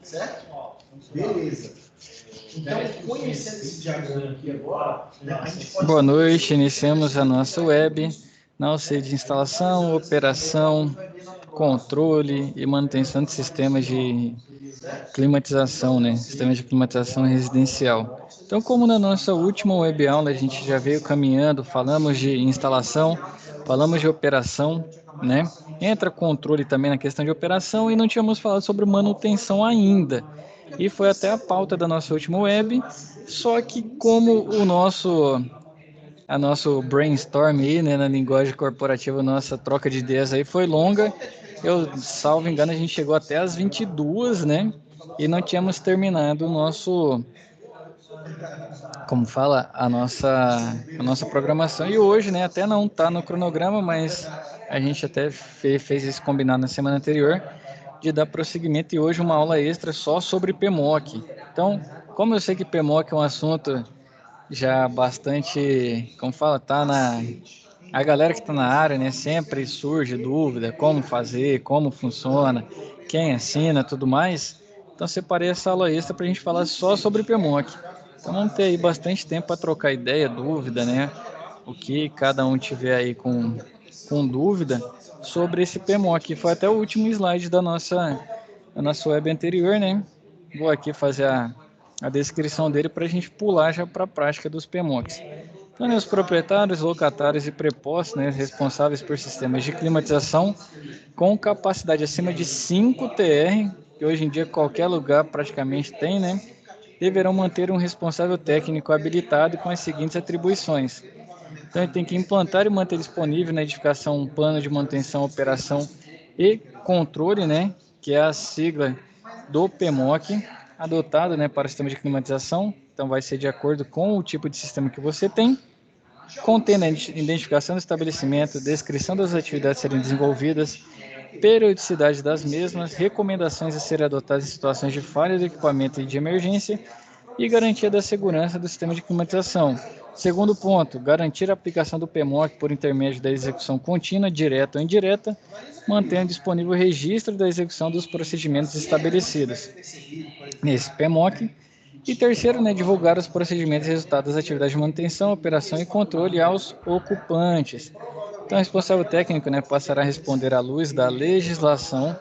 Certo? Beleza. Então, conhecendo esse diagrama aqui agora, né, a gente pode... Boa noite, iniciamos a nossa web na auxílio de instalação, operação, controle e manutenção de sistemas de climatização, né? Sistemas de climatização residencial. Então, como na nossa última web aula a gente já veio caminhando, falamos de instalação, falamos de operação, né? Entra controle também na questão de operação e não tínhamos falado sobre manutenção ainda. E foi até a pauta da nossa última web, só que como a nosso brainstorm aí, né, na linguagem corporativa, nossa troca de ideias aí foi longa. Eu, salvo engano, a gente chegou até às 22, né? E não tínhamos terminado o nosso, como fala, a nossa programação. E hoje, né, até não está no cronograma, mas a gente até fez esse combinado na semana anterior de dar prosseguimento e hoje uma aula extra só sobre PMOC. Então, como eu sei que PMOC é um assunto já bastante, como fala, tá na... A galera que está na área, né, sempre surge dúvida, como fazer, como funciona, quem ensina, tudo mais. Então separei essa aula extra para a gente falar só sobre PMOC. Então vamos ter aí bastante tempo para trocar ideia, dúvida, né? O que cada um tiver aí com dúvida sobre esse PMOC. Foi até o último slide da nossa web anterior, né? Vou aqui fazer a descrição dele para a gente pular já para a prática dos PMOCs. Então, né, os proprietários, locatários e prepostos, né, responsáveis por sistemas de climatização com capacidade acima de 5 TR, que hoje em dia qualquer lugar praticamente tem, né, deverão manter um responsável técnico habilitado com as seguintes atribuições. Então, ele tem que implantar e manter disponível na edificação um plano de manutenção, operação e controle, né, que é a sigla do PMOC, adotado, né, para o sistema de climatização. Então, vai ser de acordo com o tipo de sistema que você tem. Contendo a identificação do estabelecimento, descrição das atividades a serem desenvolvidas, periodicidade das mesmas, recomendações a serem adotadas em situações de falha do equipamento e de emergência e garantia da segurança do sistema de climatização. Segundo ponto, garantir a aplicação do PMOC por intermédio da execução contínua, direta ou indireta, mantendo disponível o registro da execução dos procedimentos estabelecidos nesse PMOC. E terceiro, né, divulgar os procedimentos e resultados das atividades de manutenção, operação e controle aos ocupantes. Então, o responsável técnico, né, passará a responder à luz da legislação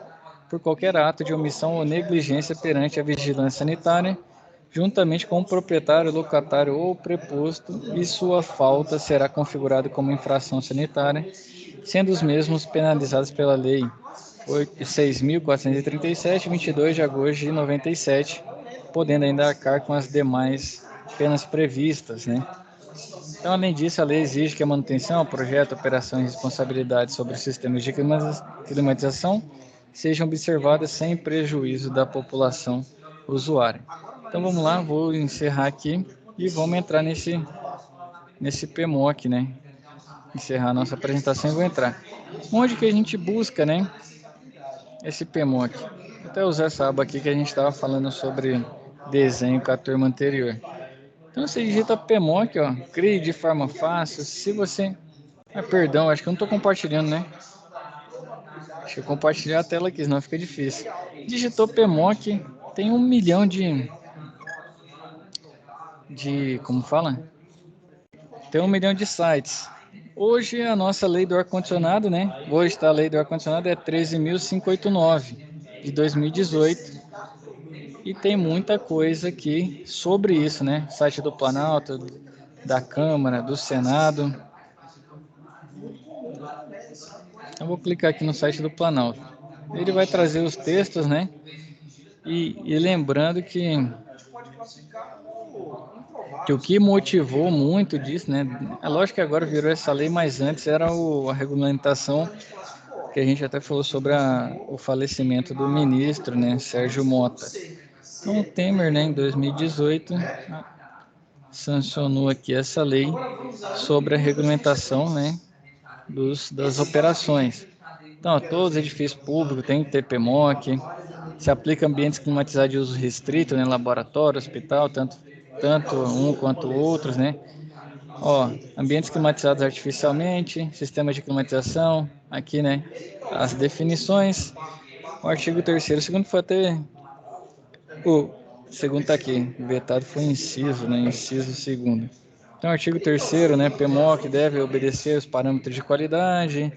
por qualquer ato de omissão ou negligência perante a vigilância sanitária, juntamente com o proprietário, locatário ou preposto, e sua falta será configurada como infração sanitária, sendo os mesmos penalizados pela Lei 6.437, 22 de agosto de 97, podendo ainda arcar com as demais penas previstas, né? Então, além disso, a lei exige que a manutenção, projeto, operação e responsabilidade sobre os sistemas de climatização sejam observadas sem prejuízo da população usuária. Então, vamos lá, vou encerrar aqui e vamos entrar nesse PMOC, né? Encerrar a nossa apresentação e vou entrar. Onde que a gente busca, né? Esse PMOC. Vou até usar essa aba aqui que a gente estava falando sobre desenho com a turma anterior. Então você digita PMOC, ó, crie de forma fácil. Se você... Ah, perdão, acho que eu não estou compartilhando, né? Deixa eu compartilhar a tela aqui, senão fica difícil. Digitou PMOC, tem 1 milhão como fala? Tem 1 milhão de sites. Hoje a nossa lei do ar-condicionado, né? Hoje a lei do ar-condicionado é 13.589 de 2018. E tem muita coisa aqui sobre isso, né? Site do Planalto, da Câmara, do Senado. Eu vou clicar aqui no site do Planalto. Ele vai trazer os textos, né? E lembrando que o que motivou muito disso, né? É lógico que agora virou essa lei, mas antes era a regulamentação que a gente até falou sobre o falecimento do ministro, né? Sérgio Mota. Então, o Temer, né, em 2018, sancionou aqui essa lei sobre a regulamentação, né, das operações. Então, todos os edifícios públicos têm que ter PMOC, se aplica ambientes climatizados de uso restrito, né, laboratório, hospital, tanto um quanto outros, né. Ó, ambientes climatizados artificialmente, sistemas de climatização, aqui, né, as definições. O artigo 3º, segundo foi até O segundo está aqui, vetado foi inciso, né? Inciso segundo. Então, artigo 3º, né? PMOC deve obedecer os parâmetros de qualidade,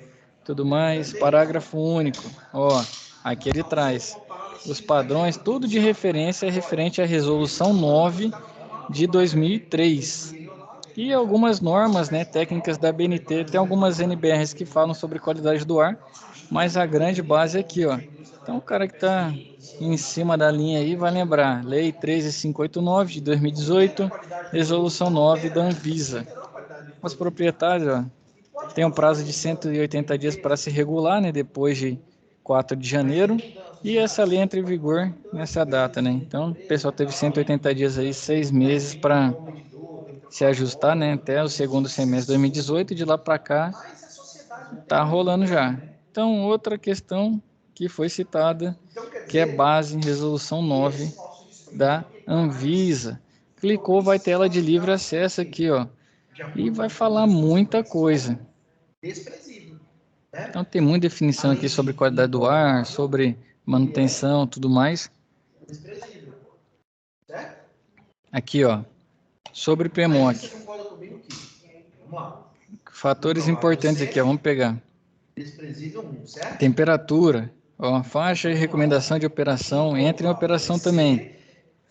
tudo mais. Parágrafo único. Ó, aqui ele traz os padrões, tudo de referência é referente à resolução 9 de 2003. E algumas normas, né, técnicas da BNT, tem algumas NBRs que falam sobre qualidade do ar, mas a grande base é aqui, ó. Então, o cara que está em cima da linha aí vai lembrar, Lei 13589 de 2018, Resolução 9 da Anvisa. Os proprietários, ó, têm um prazo de 180 dias para se regular, né, depois de 4 de janeiro, e essa lei entra em vigor nessa data, né? Então, o pessoal teve 180 dias aí, 6 meses para se ajustar, né, até o segundo semestre de 2018, e de lá para cá tá rolando já. Então, outra questão que foi citada, que é base em resolução 9 da Anvisa. Clicou, vai tela de livre acesso aqui, ó, e vai falar muita coisa. Então, tem muita definição aqui sobre qualidade do ar, sobre manutenção, tudo mais. Aqui, ó, sobre PMOC. Fatores importantes aqui, ó, vamos pegar. Temperatura, ó, faixa e recomendação de operação, entra em operação também.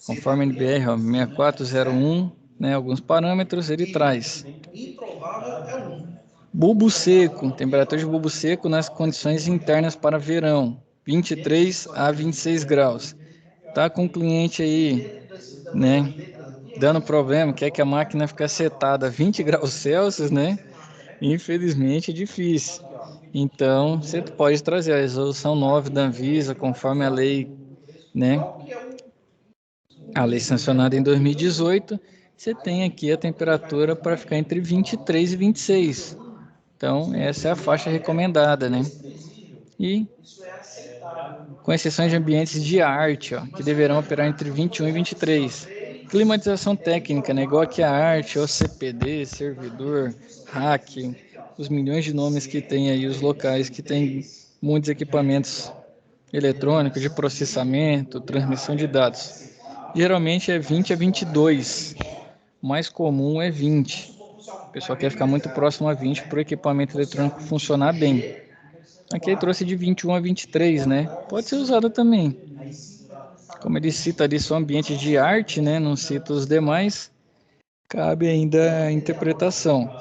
Conforme a NBR, ó, 6401, né, alguns parâmetros ele traz. Bulbo seco, temperatura de bulbo seco nas condições internas para verão, 23 a 26 graus. Tá com o cliente aí, né, dando problema, quer que a máquina fique setada a 20 graus Celsius, né? Infelizmente é difícil. Então, você pode trazer a resolução 9 da Anvisa, conforme a lei, né? A lei sancionada em 2018, você tem aqui a temperatura para ficar entre 23 e 26. Então, essa é a faixa recomendada, né? E com exceção de ambientes de arte, ó, que deverão operar entre 21 e 23. Climatização técnica, né? Igual aqui a arte, OCPD, servidor, hack, os milhões de nomes que tem aí, os locais que tem muitos equipamentos eletrônicos de processamento, transmissão de dados. Geralmente é 20 a 22, o mais comum é 20. O pessoal quer ficar muito próximo a 20 para o equipamento eletrônico funcionar bem. Aqui ele trouxe de 21 a 23, né? Pode ser usado também. Como ele cita ali só ambiente de arte, né? Não cita os demais, cabe ainda a interpretação.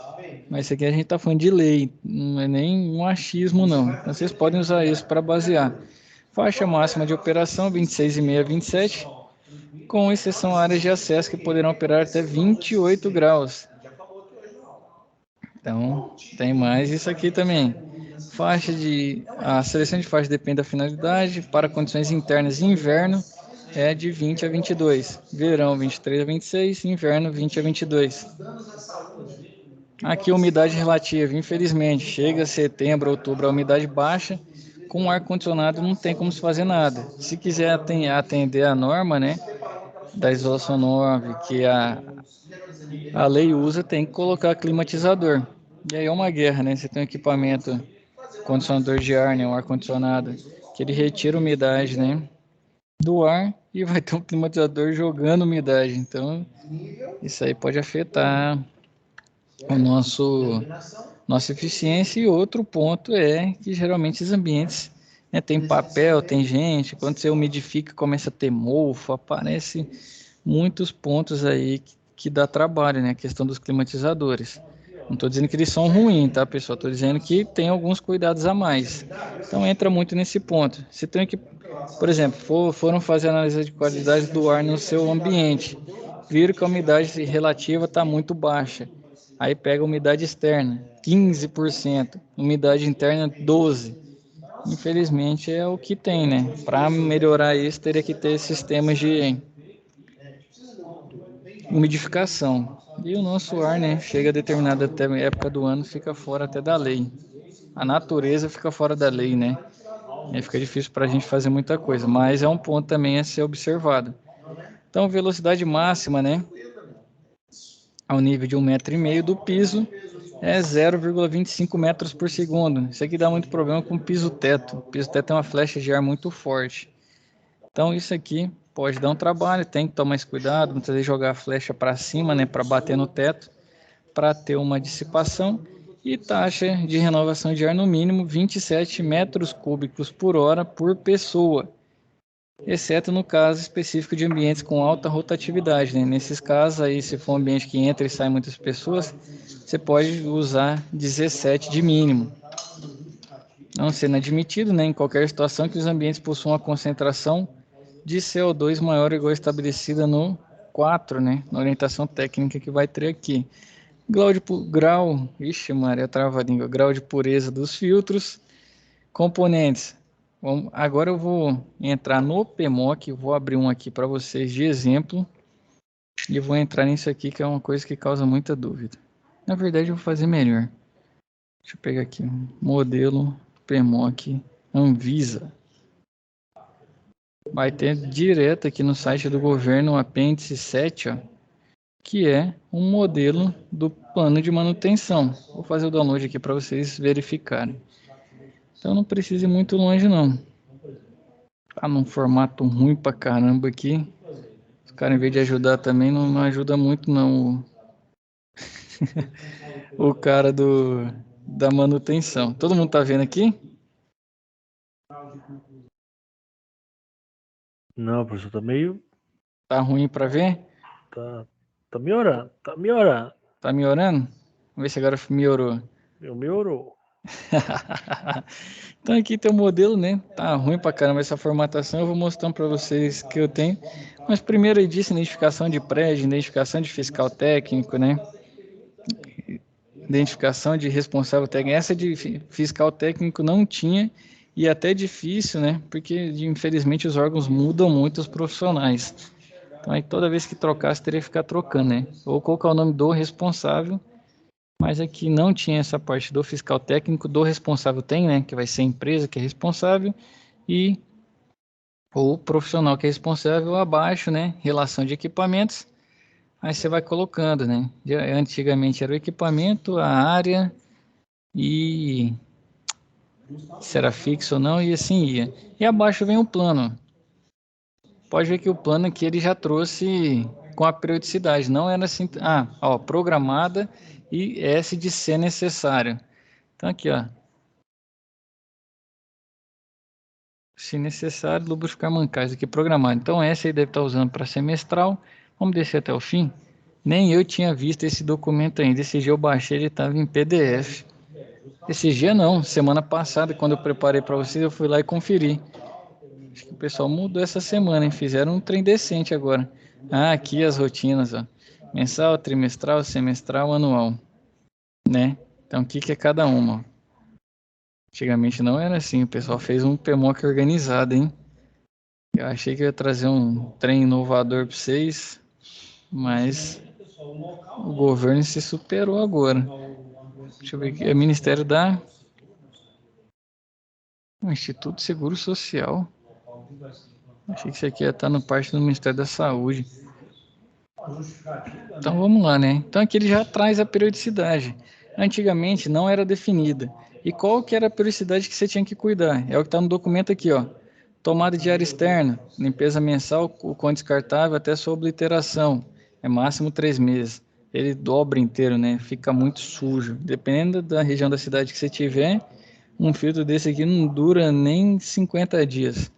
Mas isso aqui a gente está falando de lei, não é nem um achismo, não. Então, vocês podem usar isso para basear. Faixa máxima de operação, 26,5 a 27, com exceção a áreas de acesso que poderão operar até 28 graus. Então, tem mais isso aqui também. A seleção de faixa depende da finalidade. Para condições internas, inverno é de 20 a 22. Verão, 23 a 26. Inverno, 20 a 22. Aqui, umidade relativa. Infelizmente, chega setembro, outubro, a umidade baixa. Com ar-condicionado não tem como se fazer nada. Se quiser atender a norma, né, da isolação 9, que a lei usa, tem que colocar climatizador. E aí é uma guerra, né? Você tem um equipamento, condicionador de ar, né? Um ar-condicionado, que ele retira a umidade, né? Do ar, e vai ter um climatizador jogando umidade. Então, isso aí pode afetar o nossa eficiência. E outro ponto é que geralmente os ambientes, né, tem papel, tem gente, quando você umidifica começa a ter mofo, aparece muitos pontos aí que dá trabalho, né? A questão dos climatizadores. Não estou dizendo que eles são ruins, tá, pessoal? Estou dizendo que tem alguns cuidados a mais. Então, entra muito nesse ponto. Se tem que, por exemplo, foram fazer análise de qualidade do ar no seu ambiente, viram que a umidade relativa está muito baixa. Aí pega a umidade externa, 15%, umidade interna, 12%. Infelizmente, é o que tem, né? Para melhorar isso, teria que ter sistemas de umidificação. E o nosso ar, né, chega a determinada época do ano, fica fora até da lei. A natureza fica fora da lei, né? E fica difícil para a gente fazer muita coisa, mas é um ponto também a ser observado. Então, velocidade máxima, né, ao nível de 1,5 m do piso, é 0,25 metros por segundo. Isso aqui dá muito problema com o piso-teto. O piso-teto é uma flecha de ar muito forte. Então, isso aqui pode dar um trabalho, tem que tomar esse cuidado, muitas vezes jogar a flecha para cima, né, para bater no teto, para ter uma dissipação, e taxa de renovação de ar no mínimo 27 metros cúbicos por hora por pessoa, exceto no caso específico de ambientes com alta rotatividade, né? Nesses casos aí, se for um ambiente que entra e sai muitas pessoas, você pode usar 17 de mínimo. Não sendo admitido, né, em qualquer situação que os ambientes possuam uma concentração de CO2 maior ou igual estabelecida no 4, né, na orientação técnica que vai ter aqui. Ixi Maria, trava-língua, grau de pureza dos filtros, componentes. Agora eu vou entrar no PMOC, vou abrir um aqui para vocês de exemplo, e vou entrar nisso aqui que é uma coisa que causa muita dúvida. Na verdade eu vou fazer melhor. Deixa eu pegar aqui, modelo PMOC Anvisa. Vai ter direto aqui no site do governo o apêndice 7, ó, que é um modelo do plano de manutenção. Vou fazer o download aqui para vocês verificarem. Então não precisa ir muito longe não. Tá num formato ruim pra caramba aqui. Os caras, em vez de ajudar também, não ajuda muito não o cara da manutenção. Todo mundo tá vendo aqui? Não, professor, tá meio... Tá ruim para ver? Tá melhorando, tá melhorando. Tá melhorando? Vamos ver se agora melhorou. Melhorou. Então aqui tem o modelo, né? Tá ruim pra caramba essa formatação, eu vou mostrando para vocês que eu tenho. Mas primeiro eu disse identificação de prédio, identificação de fiscal técnico, né? Identificação de responsável técnico. Essa de fiscal técnico não tinha e até difícil, né? Porque infelizmente os órgãos mudam muito os profissionais. Então aí toda vez que trocasse teria que ficar trocando, né? Ou colocar o nome do responsável. Mas aqui não tinha essa parte do fiscal técnico, do responsável tem, né? Que vai ser a empresa que é responsável e o profissional que é responsável abaixo, né? Relação de equipamentos. Aí você vai colocando, né? Antigamente era o equipamento, a área e se era fixo ou não e assim ia. E abaixo vem o plano. Pode ver que o plano aqui ele já trouxe com a periodicidade, não era assim, programada e S de ser necessário. Então aqui, ó, se necessário, lubrificar mancais aqui programado. Então essa aí deve estar usando para semestral. Vamos descer até o fim. Nem eu tinha visto esse documento ainda. Esse dia eu baixei, ele estava em PDF. Esse dia não, semana passada, quando eu preparei para vocês, eu fui lá e conferi. Acho que o pessoal mudou essa semana, hein? Fizeram um trem decente agora. Aqui as rotinas, ó. Mensal, trimestral, semestral, anual. Né? Então, o que é cada uma? Antigamente não era assim, o pessoal fez um PMOC organizado, hein? Eu achei que eu ia trazer um trem inovador para vocês, mas o governo se superou agora. Deixa eu ver aqui, é Ministério da... Instituto Seguro Social. Achei que isso aqui ia estar no parte do Ministério da Saúde. Então vamos lá, né? Então aqui ele já traz a periodicidade. Antigamente não era definida. E qual que era a periodicidade que você tinha que cuidar? É o que está no documento aqui, ó. Tomada de ar externo, limpeza mensal com descartável até sua obliteração. É máximo 3 meses. Ele dobra inteiro, né? Fica muito sujo. Dependendo da região da cidade que você tiver, um filtro desse aqui não dura nem 50 dias.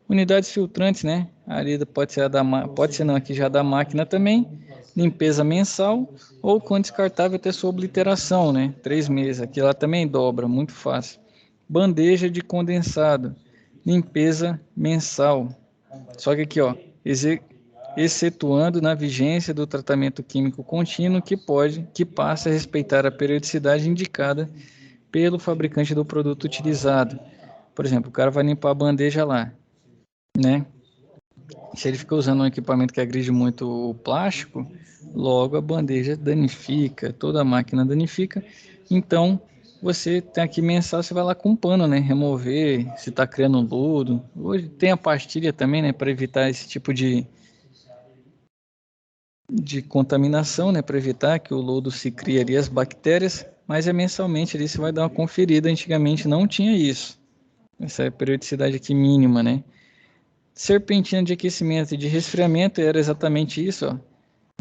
Unidades filtrantes, né? Ali pode ser pode ser não, aqui já da máquina também. Limpeza mensal ou com descartável até sua obliteração, né? 3 meses. Aqui lá também dobra, muito fácil. Bandeja de condensado. Limpeza mensal. Só que aqui, ó, excetuando na vigência do tratamento químico contínuo que passa a respeitar a periodicidade indicada pelo fabricante do produto utilizado. Por exemplo, o cara vai limpar a bandeja lá, né? Se ele fica usando um equipamento que agride muito o plástico, logo a bandeja danifica, toda a máquina danifica. Então, você tem aqui mensal, você vai lá com um pano, né? Remover, se está criando lodo. Hoje tem a pastilha também, né? Para evitar esse tipo de contaminação, né? Para evitar que o lodo se crie ali as bactérias. Mas é mensalmente ali, você vai dar uma conferida. Antigamente não tinha isso. Essa é a periodicidade aqui mínima, né? Serpentina de aquecimento e de resfriamento era exatamente isso, ó.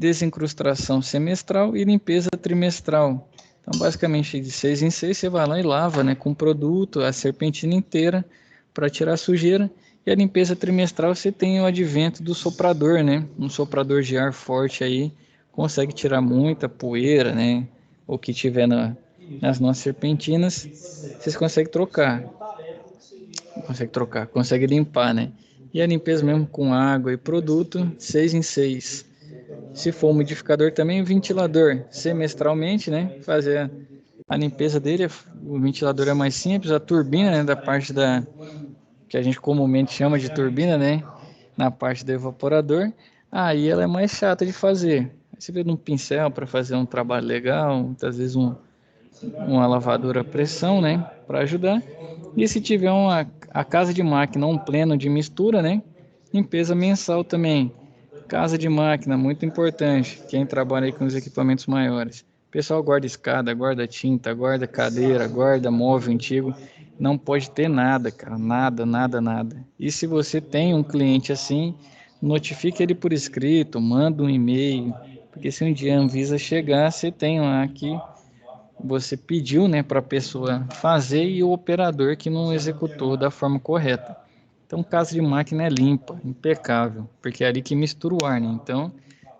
Desincrustação semestral e limpeza trimestral. Então, basicamente, de 6 em 6, você vai lá e lava, né, com produto, a serpentina inteira, para tirar a sujeira. E a limpeza trimestral, você tem o advento do soprador, né? Um soprador de ar forte aí, consegue tirar muita poeira, né? O que tiver nas nossas serpentinas, vocês consegue limpar, né? E a limpeza mesmo com água e produto, 6 em 6. Se for umidificador também, ventilador, semestralmente, né? Fazer a limpeza dele, o ventilador é mais simples, a turbina, né, da parte da que a gente comumente chama de turbina, né? Na parte do evaporador, aí ela é mais chata de fazer. Você precisa de um pincel para fazer um trabalho legal, muitas vezes uma lavadora a pressão, né? Para ajudar. E se tiver a casa de máquina, um pleno de mistura, né? Limpeza mensal também. Casa de máquina, muito importante. Quem trabalha aí com os equipamentos maiores. O pessoal guarda escada, guarda tinta, guarda cadeira, guarda móvel antigo. Não pode ter nada, cara. Nada, nada, nada. E se você tem um cliente assim, notifique ele por escrito, manda um e-mail. Porque se um dia a Anvisa chegar, você tem lá que você pediu, né, para a pessoa fazer e o operador que não executou da forma correta. Então, casa de máquina é limpa, impecável, porque é ali que mistura o ar, né? Então,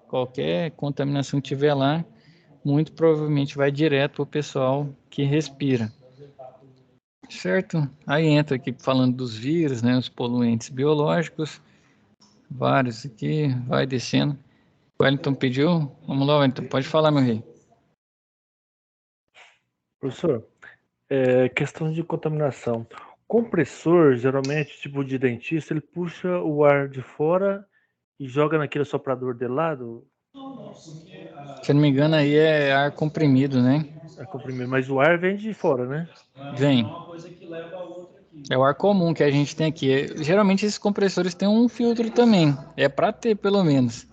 qualquer contaminação que tiver lá, muito provavelmente vai direto para o pessoal que respira. Certo? Aí entra aqui falando dos vírus, né, os poluentes biológicos, vários aqui, vai descendo. O Wellington pediu? Vamos lá, Wellington, pode falar, meu rei. Professor, questão de contaminação. Compressor, geralmente, tipo de dentista, ele puxa o ar de fora e joga naquele soprador de lado, Se eu não me engano, aí é ar comprimido, né? a comprimir, mas o ar vem de fora, né? Vem. É o ar comum que a gente tem aqui. Geralmente esses compressores têm um filtro também. É para ter, pelo menos.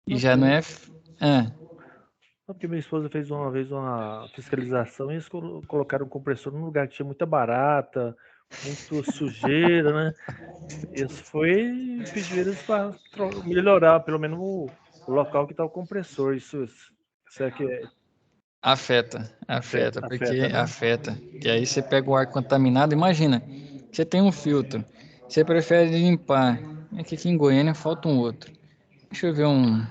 E Não, já não é. Ah, porque minha esposa fez uma vez uma fiscalização e eles colocaram um compressor num lugar que tinha muita barata, muito sujeira, né? Isso foi pedir eles para melhorar, pelo menos o local que está o compressor. Isso é que afeta, porque afeta, né? afeta. E aí você pega o ar contaminado. Imagina, você tem um filtro. Você prefere limpar. É que aqui em Goiânia falta um outro. Deixa eu ver um.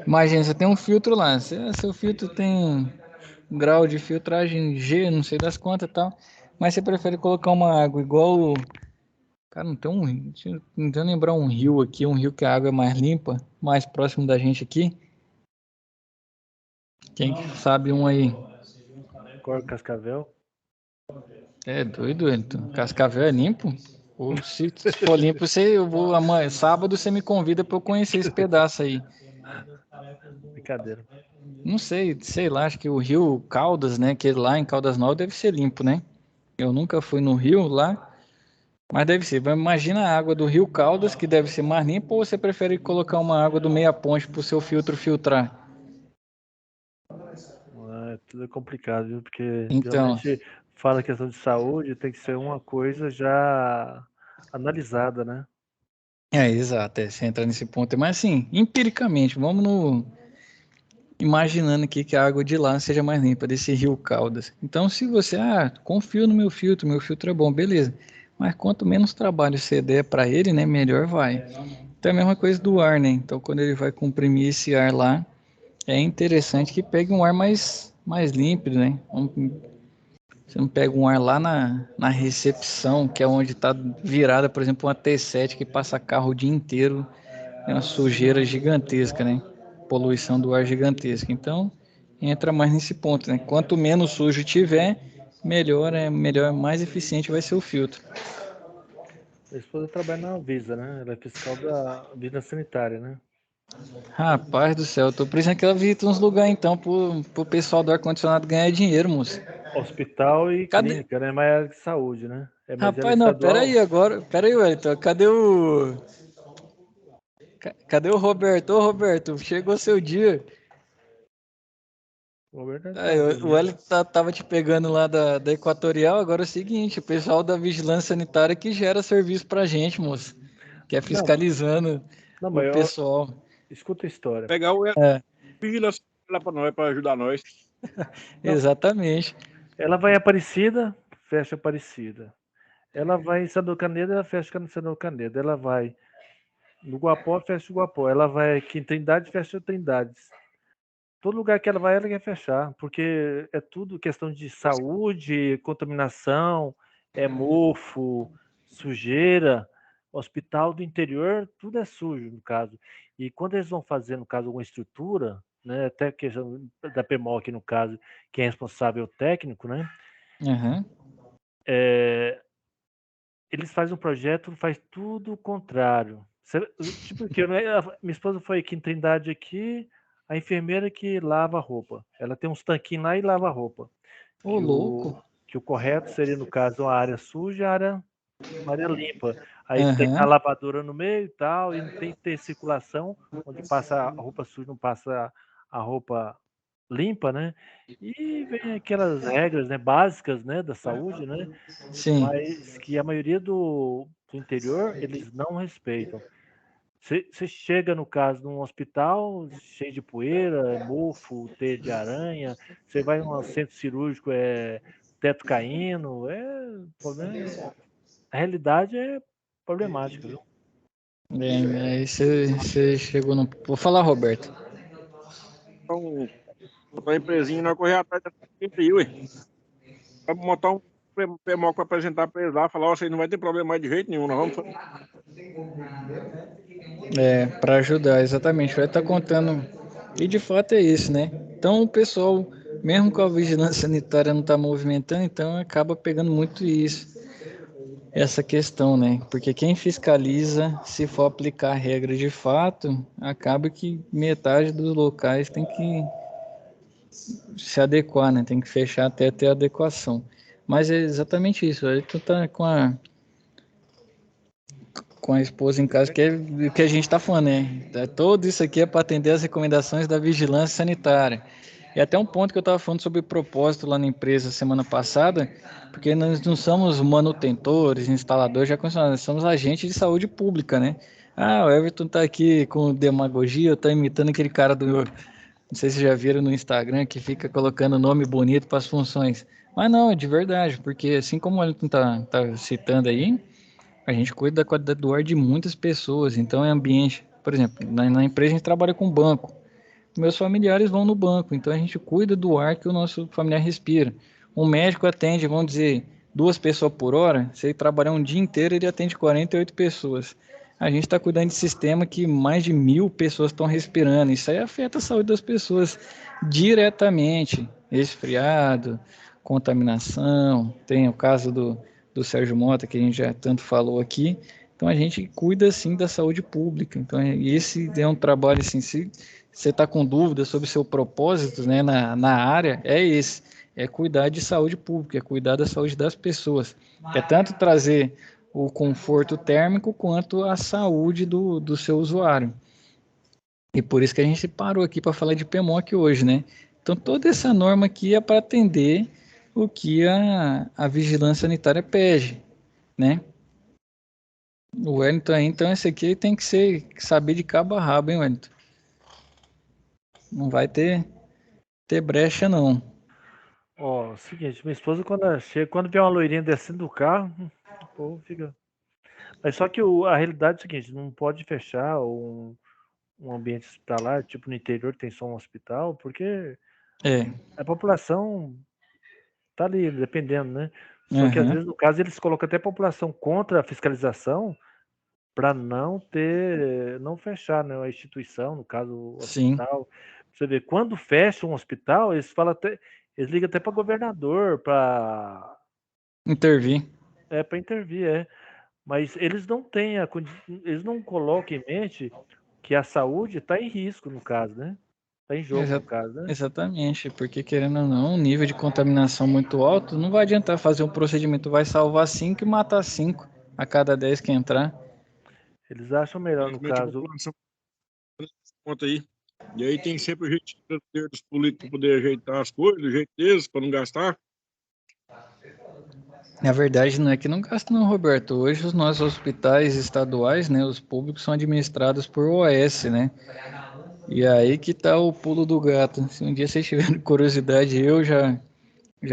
Imagina, você tem um filtro lá. Seu filtro tem um grau de filtragem G, não sei das quantas e tal. Mas você prefere colocar uma água igual. Cara, não tem um. Deixa eu tentando lembrar um rio aqui, um rio que a água é mais limpa, mais próximo da gente aqui. Quem sabe um aí? Cor Cascavel. É doido, Elton. Cascavel é limpo? Ou se for limpo, eu vou amanhã, sábado você me convida para eu conhecer esse pedaço aí. Brincadeira. Não sei lá, acho que o Rio Caldas, né, que lá em Caldas Novas deve ser limpo, né? Eu nunca fui no rio lá, mas deve ser. Imagina a água do Rio Caldas, que deve ser mais limpa, ou você prefere colocar uma água do Meia Ponte para o seu filtro filtrar? Tudo é complicado, viu? Porque Então, geralmente fala questão de saúde, tem que ser uma coisa já analisada, né? exato, você entra nesse ponto. Mas assim, empiricamente, vamos no imaginando aqui que a água de lá seja mais limpa, desse rio Caldas. Então, se você, confio no meu filtro é bom, beleza. Mas quanto menos trabalho você der para ele, né, melhor vai. Então, é a mesma coisa do ar, né? Então, quando ele vai comprimir esse ar lá, é interessante que pegue um ar mais límpido, né? Você não pega um ar lá na recepção, que é onde está virada, por exemplo, uma T7 que passa carro o dia inteiro, é uma sujeira gigantesca, né? Poluição do ar gigantesca. Então, entra mais nesse ponto, né? Quanto menos sujo tiver, melhor, mais eficiente vai ser o filtro. Minha esposa trabalha na Anvisa, né? Ela é fiscal da Anvisa Sanitária, né? Rapaz do céu, eu tô precisando que ela visite uns lugares então pro pessoal do ar-condicionado ganhar dinheiro, moço. Hospital e Cadê? clínica, né? Mas é de saúde, né? Mas ela é Rapaz, não, pera estadual. aí agora. Pera aí, Wellington. Cadê o Roberto? Ô, Roberto, chegou seu dia. O Hélio tava te pegando lá da Equatorial, agora é o seguinte, o pessoal da Vigilância Sanitária que gera serviço pra gente, moço, que é fiscalizando o pessoal. Escuta a história. Pegar o vigilância lá para nós, para ajudar nós. Exatamente. Ela vai em Aparecida, fecha Aparecida. Ela vai em São Canedo, ela fecha São Canedo. Ela vai no Guapó, fecha o Guapó. Ela vai aqui em Trindade, fecha Trindades. Todo lugar que ela vai, ela quer fechar, porque é tudo questão de saúde, contaminação, é mofo, sujeira. Hospital do interior, tudo é sujo, no caso. E quando eles vão fazer, no caso, alguma estrutura, né, até questão da PMOC, no caso, que é responsável técnico, né? Uhum. Eles fazem um projeto, faz tudo o contrário. Tipo que minha esposa foi aqui em Trindade aqui, a enfermeira que lava a roupa. Ela tem uns tanquinhos lá e lava a roupa. Ô, louco. Que o correto seria, no caso, uma área suja e uma área limpa. Aí tem Uhum. a lavadora no meio e tal, e não tem que ter circulação, onde passa a roupa suja, não passa a roupa limpa, né? E vem aquelas regras, né, básicas, né, da saúde, né? Sim. Mas que a maioria do interior, eles não respeitam. Você chega, no caso, num hospital cheio de poeira, mofo, teia de aranha, você vai num centro cirúrgico, teto caindo, a realidade é problemática, viu? Aí você chegou no... Vou falar, Roberto. Então, a empresinha nós correr atrás da gente aí, ué. Vai montar um PMOC para apresentar para eles lá, falar, ó, vocês não vai ter problema mais de jeito nenhum, nós vamos fazer. Para ajudar, exatamente. Vai estar contando. E de fato é isso, né? Então o pessoal, mesmo com a vigilância sanitária não está movimentando, então acaba pegando muito isso. Essa questão, né? Porque quem fiscaliza, se for aplicar a regra de fato, acaba que metade dos locais tem que se adequar, né? Tem que fechar até ter adequação. Mas é exatamente isso. Aí tu tá com a esposa em casa, que é o que a gente está falando, né? Tudo isso aqui é para atender as recomendações da vigilância sanitária. E até um ponto que eu estava falando sobre propósito lá na empresa semana passada, porque nós não somos manutentores, instaladores, nós somos agentes de saúde pública, né? Ah, o Everton está aqui com demagogia, está imitando aquele cara do... Não sei se já viram no Instagram, que fica colocando nome bonito para as funções. Mas não, é de verdade, porque assim como o Everton tá citando aí, a gente cuida da qualidade do ar de muitas pessoas, então é ambiente. Por exemplo, na empresa a gente trabalha com banco. Meus familiares vão no banco, então a gente cuida do ar que o nosso familiar respira. Um médico atende, vamos dizer, 2 pessoas por hora. Se ele trabalhar um dia inteiro, ele atende 48 pessoas. A gente está cuidando de sistema que mais de 1.000 pessoas estão respirando. Isso aí afeta a saúde das pessoas diretamente. Resfriado, contaminação. Tem o caso do Sérgio Mota, que a gente já tanto falou aqui. Então a gente cuida sim da saúde pública. Então esse é um trabalho assim, se você está com dúvidas sobre seu propósito, né, na área, é esse, é cuidar de saúde pública, é cuidar da saúde das pessoas. É tanto trazer o conforto térmico quanto a saúde do seu usuário. E por isso que a gente parou aqui para falar de PMOC hoje, né? Então toda essa norma aqui é para atender o que a vigilância sanitária pede, né? O Wellington aí, então esse aqui tem que saber de cabo a rabo, hein, Wellington? Não vai ter brecha, não. Ó, seguinte, minha esposa quando ela chega, quando vê uma loirinha descendo do carro, o povo fica... Mas só que a realidade é o seguinte, não pode fechar um ambiente hospitalar, tipo no interior tem só um hospital, porque a população tá ali, dependendo, né? Só que às vezes, no caso, eles colocam até a população contra a fiscalização para não fechar, né, a instituição, no caso, o hospital. Você vê, quando fecha um hospital, eles ligam até para governador, para intervir. Para intervir, Mas eles não têm eles não colocam em mente que a saúde está em risco, no caso, né? Está em jogo, no caso, né? Exatamente, porque querendo ou não, um nível de contaminação muito alto, não vai adiantar fazer um procedimento, vai salvar 5 e matar 5 a cada 10 que entrar. Eles acham melhor, no caso... Conta aí. E aí tem sempre o jeitinho dos políticos poder ajeitar as coisas, do jeito deles, para não gastar. Na verdade, não é que não gasta não, Roberto. Hoje os nossos hospitais estaduais, né, os públicos são administrados por OS, né? E aí que tá o pulo do gato. Se um dia vocês tiverem curiosidade, eu já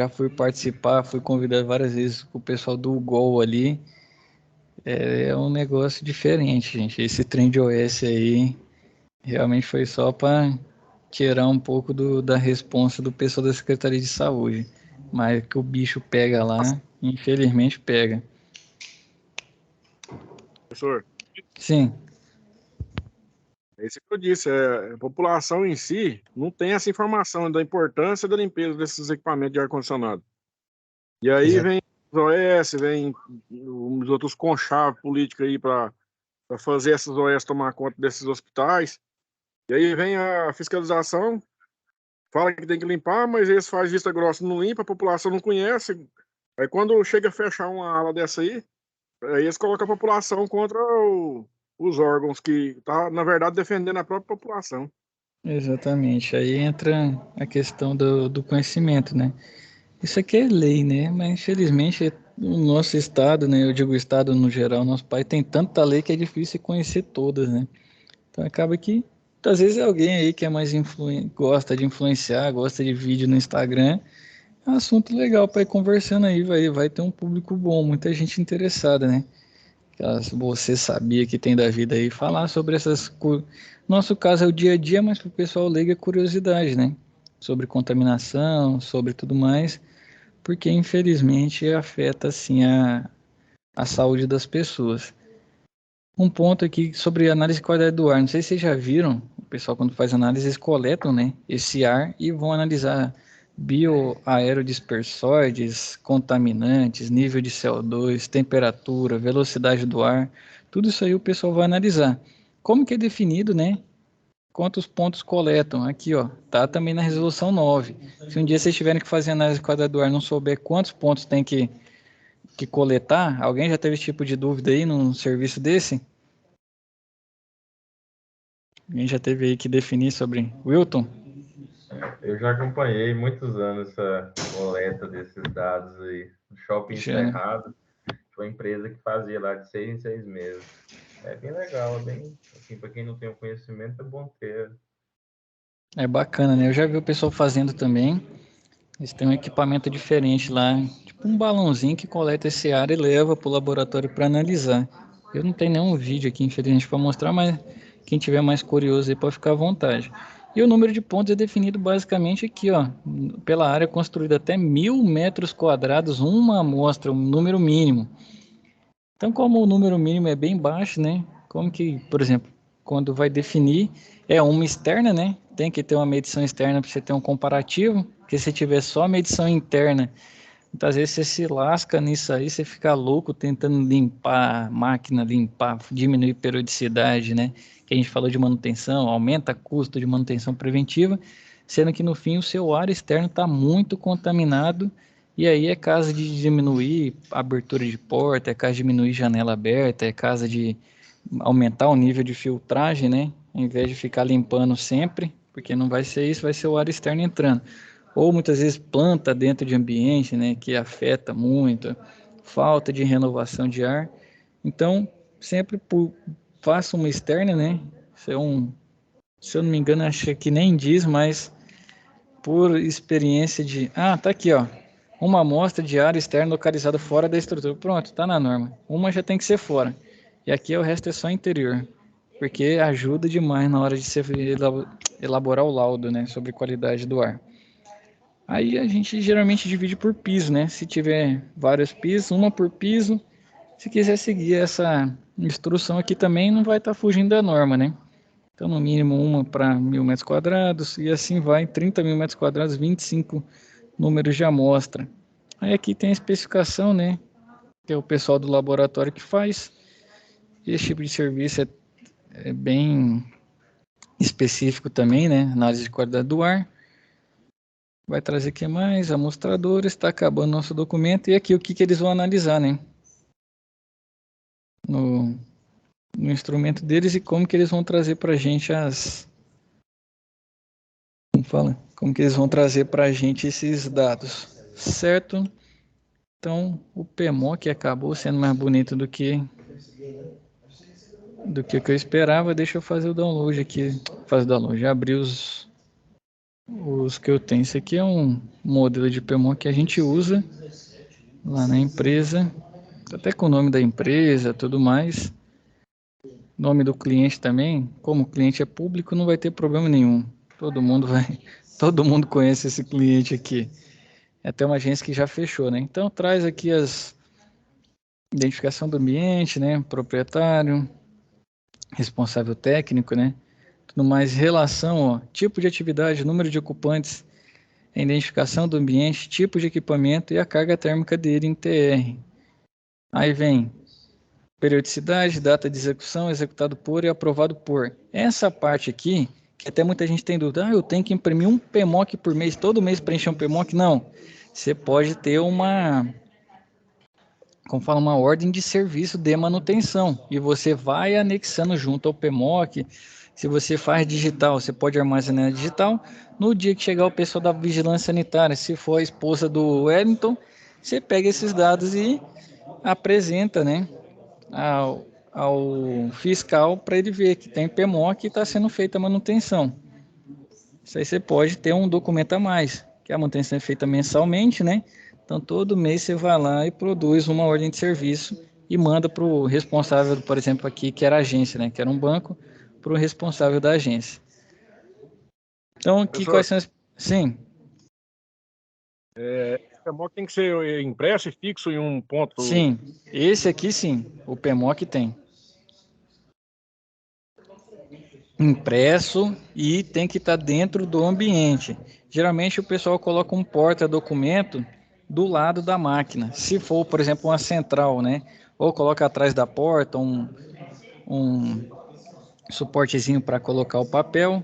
fui participar, fui convidado várias vezes com o pessoal do UGOL ali. É um negócio diferente, gente. Esse trem de OS aí realmente foi só para tirar um pouco da responsa do pessoal da Secretaria de Saúde. Mas que o bicho pega lá, infelizmente pega. Professor, Sim, é isso que eu disse, a população em si não tem essa informação da importância da limpeza desses equipamentos de ar-condicionado. E aí exato. vem os OS, vem os outros conchaves políticos aí para fazer essas OS tomar conta desses hospitais. E aí vem a fiscalização, fala que tem que limpar, mas eles fazem vista grossa, não limpa, a população não conhece. Aí quando chega a fechar uma ala dessa aí eles colocam a população contra os órgãos que tá, na verdade, defendendo a própria população. Exatamente. Aí entra a questão do conhecimento, né? Isso aqui é lei, né? Mas infelizmente o nosso estado, né? Eu digo o estado no geral, nosso país tem tanta lei que é difícil conhecer todas, né? Então acaba que às vezes é alguém aí que é mais gosta de influenciar, gosta de vídeo no Instagram, é um assunto legal para ir conversando aí, vai ter um público bom, muita gente interessada, né? Você sabia que tem da vida aí, falar sobre essas coisas. Nosso caso é o dia a dia, mas para o pessoal leigo é curiosidade, né? Sobre contaminação, sobre tudo mais, porque infelizmente afeta assim a saúde das pessoas. Um ponto aqui sobre análise de qualidade do ar. Não sei se vocês já viram, o pessoal quando faz análise, eles coletam, né, esse ar e vão analisar bioaerodispersóides, contaminantes, nível de CO2, temperatura, velocidade do ar. Tudo isso aí o pessoal vai analisar. Como que é definido, né? Quantos pontos coletam? Aqui, ó, tá também na resolução 9. Se um dia vocês tiverem que fazer análise de qualidade do ar e não souber quantos pontos tem que coletar, alguém já teve esse tipo de dúvida aí num serviço desse? Alguém já teve aí que definir sobre Wilton? Eu já acompanhei muitos anos essa coleta desses dados aí. No Shopping Já, né? Cerrado, foi uma empresa que fazia lá de 6 em 6 meses. É bem legal, é bem, assim, para quem não tem o conhecimento, é bom ter. É bacana, né? Eu já vi o pessoal fazendo também. Eles têm um equipamento diferente lá, tipo um balãozinho que coleta esse ar e leva para o laboratório para analisar. Eu não tenho nenhum vídeo aqui, infelizmente, para mostrar, mas quem tiver mais curioso aí pode ficar à vontade. E o número de pontos é definido basicamente aqui, ó, pela área construída até 1.000 metros quadrados, uma amostra, um número mínimo. Então, como o número mínimo é bem baixo, né? Como que, por exemplo, quando vai definir, é uma externa, né? Tem que ter uma medição externa para você ter um comparativo, porque se tiver só a medição interna, muitas vezes você se lasca nisso aí, você fica louco tentando limpar a máquina, limpar, diminuir periodicidade, né? Que a gente falou de manutenção, aumenta custo de manutenção preventiva, sendo que no fim o seu ar externo está muito contaminado e aí é caso de diminuir a abertura de porta, é caso de diminuir janela aberta, é caso de aumentar o nível de filtragem, né? Em vez de ficar limpando sempre, porque não vai ser isso, vai ser o ar externo entrando. Ou muitas vezes planta dentro de ambiente, né? Que afeta muito, falta de renovação de ar. Então, sempre faça uma externa, né? Isso é se eu não me engano, acho que nem diz, mas por experiência de. Ah, tá aqui, ó. Uma amostra de área externa localizada fora da estrutura. Pronto, tá na norma. Uma já tem que ser fora. E aqui o resto é só interior. Porque ajuda demais na hora de se elaborar o laudo, né? Sobre qualidade do ar. Aí a gente geralmente divide por piso, né? Se tiver vários pisos, uma por piso. Se quiser seguir essa instrução aqui também, não vai estar fugindo da norma, né? Então, no mínimo, uma para 1.000 metros quadrados, e assim vai, 30.000 metros quadrados, 25 números de amostra. Aí aqui tem a especificação, né? Que é o pessoal do laboratório que faz. Esse tipo de serviço é bem específico também, né? Análise de qualidade do ar. Vai trazer aqui mais amostradores, está acabando nosso documento. E aqui o que eles vão analisar, né? No instrumento deles e como que eles vão trazer para a gente como que eles vão trazer para a gente esses dados, certo? Então, o PMOC acabou sendo mais bonito do que o que eu esperava. Deixa eu fazer o download aqui, abrir os que eu tenho. Esse aqui é um modelo de PMOC que a gente usa lá na empresa, até com o nome da empresa, tudo mais. Nome do cliente também, como o cliente é público, não vai ter problema nenhum. Todo mundo conhece esse cliente aqui. É até uma agência que já fechou, né? Então traz aqui as identificação do ambiente, né? Proprietário, responsável técnico, né? Tudo mais, relação, ó, tipo de atividade, número de ocupantes, a identificação do ambiente, tipo de equipamento e a carga térmica dele em TR. Aí vem periodicidade, data de execução, executado por e aprovado por. Essa parte aqui, que até muita gente tem dúvida, eu tenho que imprimir um PMOC por mês, todo mês preencher um PMOC? Não. Você pode ter uma ordem de serviço de manutenção, e você vai anexando junto ao PMOC. Se você faz digital, você pode armazenar digital. No dia que chegar o pessoal da vigilância sanitária, se for a esposa do Wellington, você pega esses dados e apresenta, né, ao fiscal para ele ver que tem PMOC e está sendo feita a manutenção. Isso aí você pode ter um documento a mais, que a manutenção é feita mensalmente, né? Então, todo mês você vai lá e produz uma ordem de serviço e manda para o responsável, por exemplo, aqui, que era a agência, né? Que era um banco, para o responsável da agência. Então, aqui Professor, quais são as... Sim. Esse PMOC tem que ser impresso e fixo em um ponto. Sim, esse aqui sim, o PMOC tem. Impresso e tem que estar dentro do ambiente. Geralmente o pessoal coloca um porta-documento do lado da máquina. Se for, por exemplo, uma central, né? Ou coloca atrás da porta um suportezinho para colocar o papel.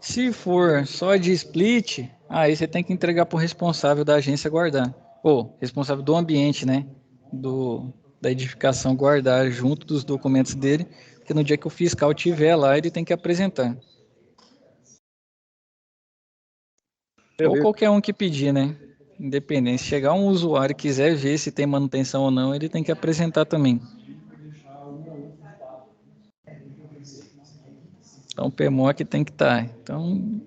Se for só de split, aí você tem que entregar para o responsável da agência guardar. Ou responsável do ambiente, né? Da edificação guardar junto dos documentos dele, porque no dia que o fiscal tiver lá, ele tem que apresentar. Ou qualquer um que pedir, né? Independente. Se chegar um usuário e quiser ver se tem manutenção ou não, ele tem que apresentar também. Então, o PMOC tem que estar. Então,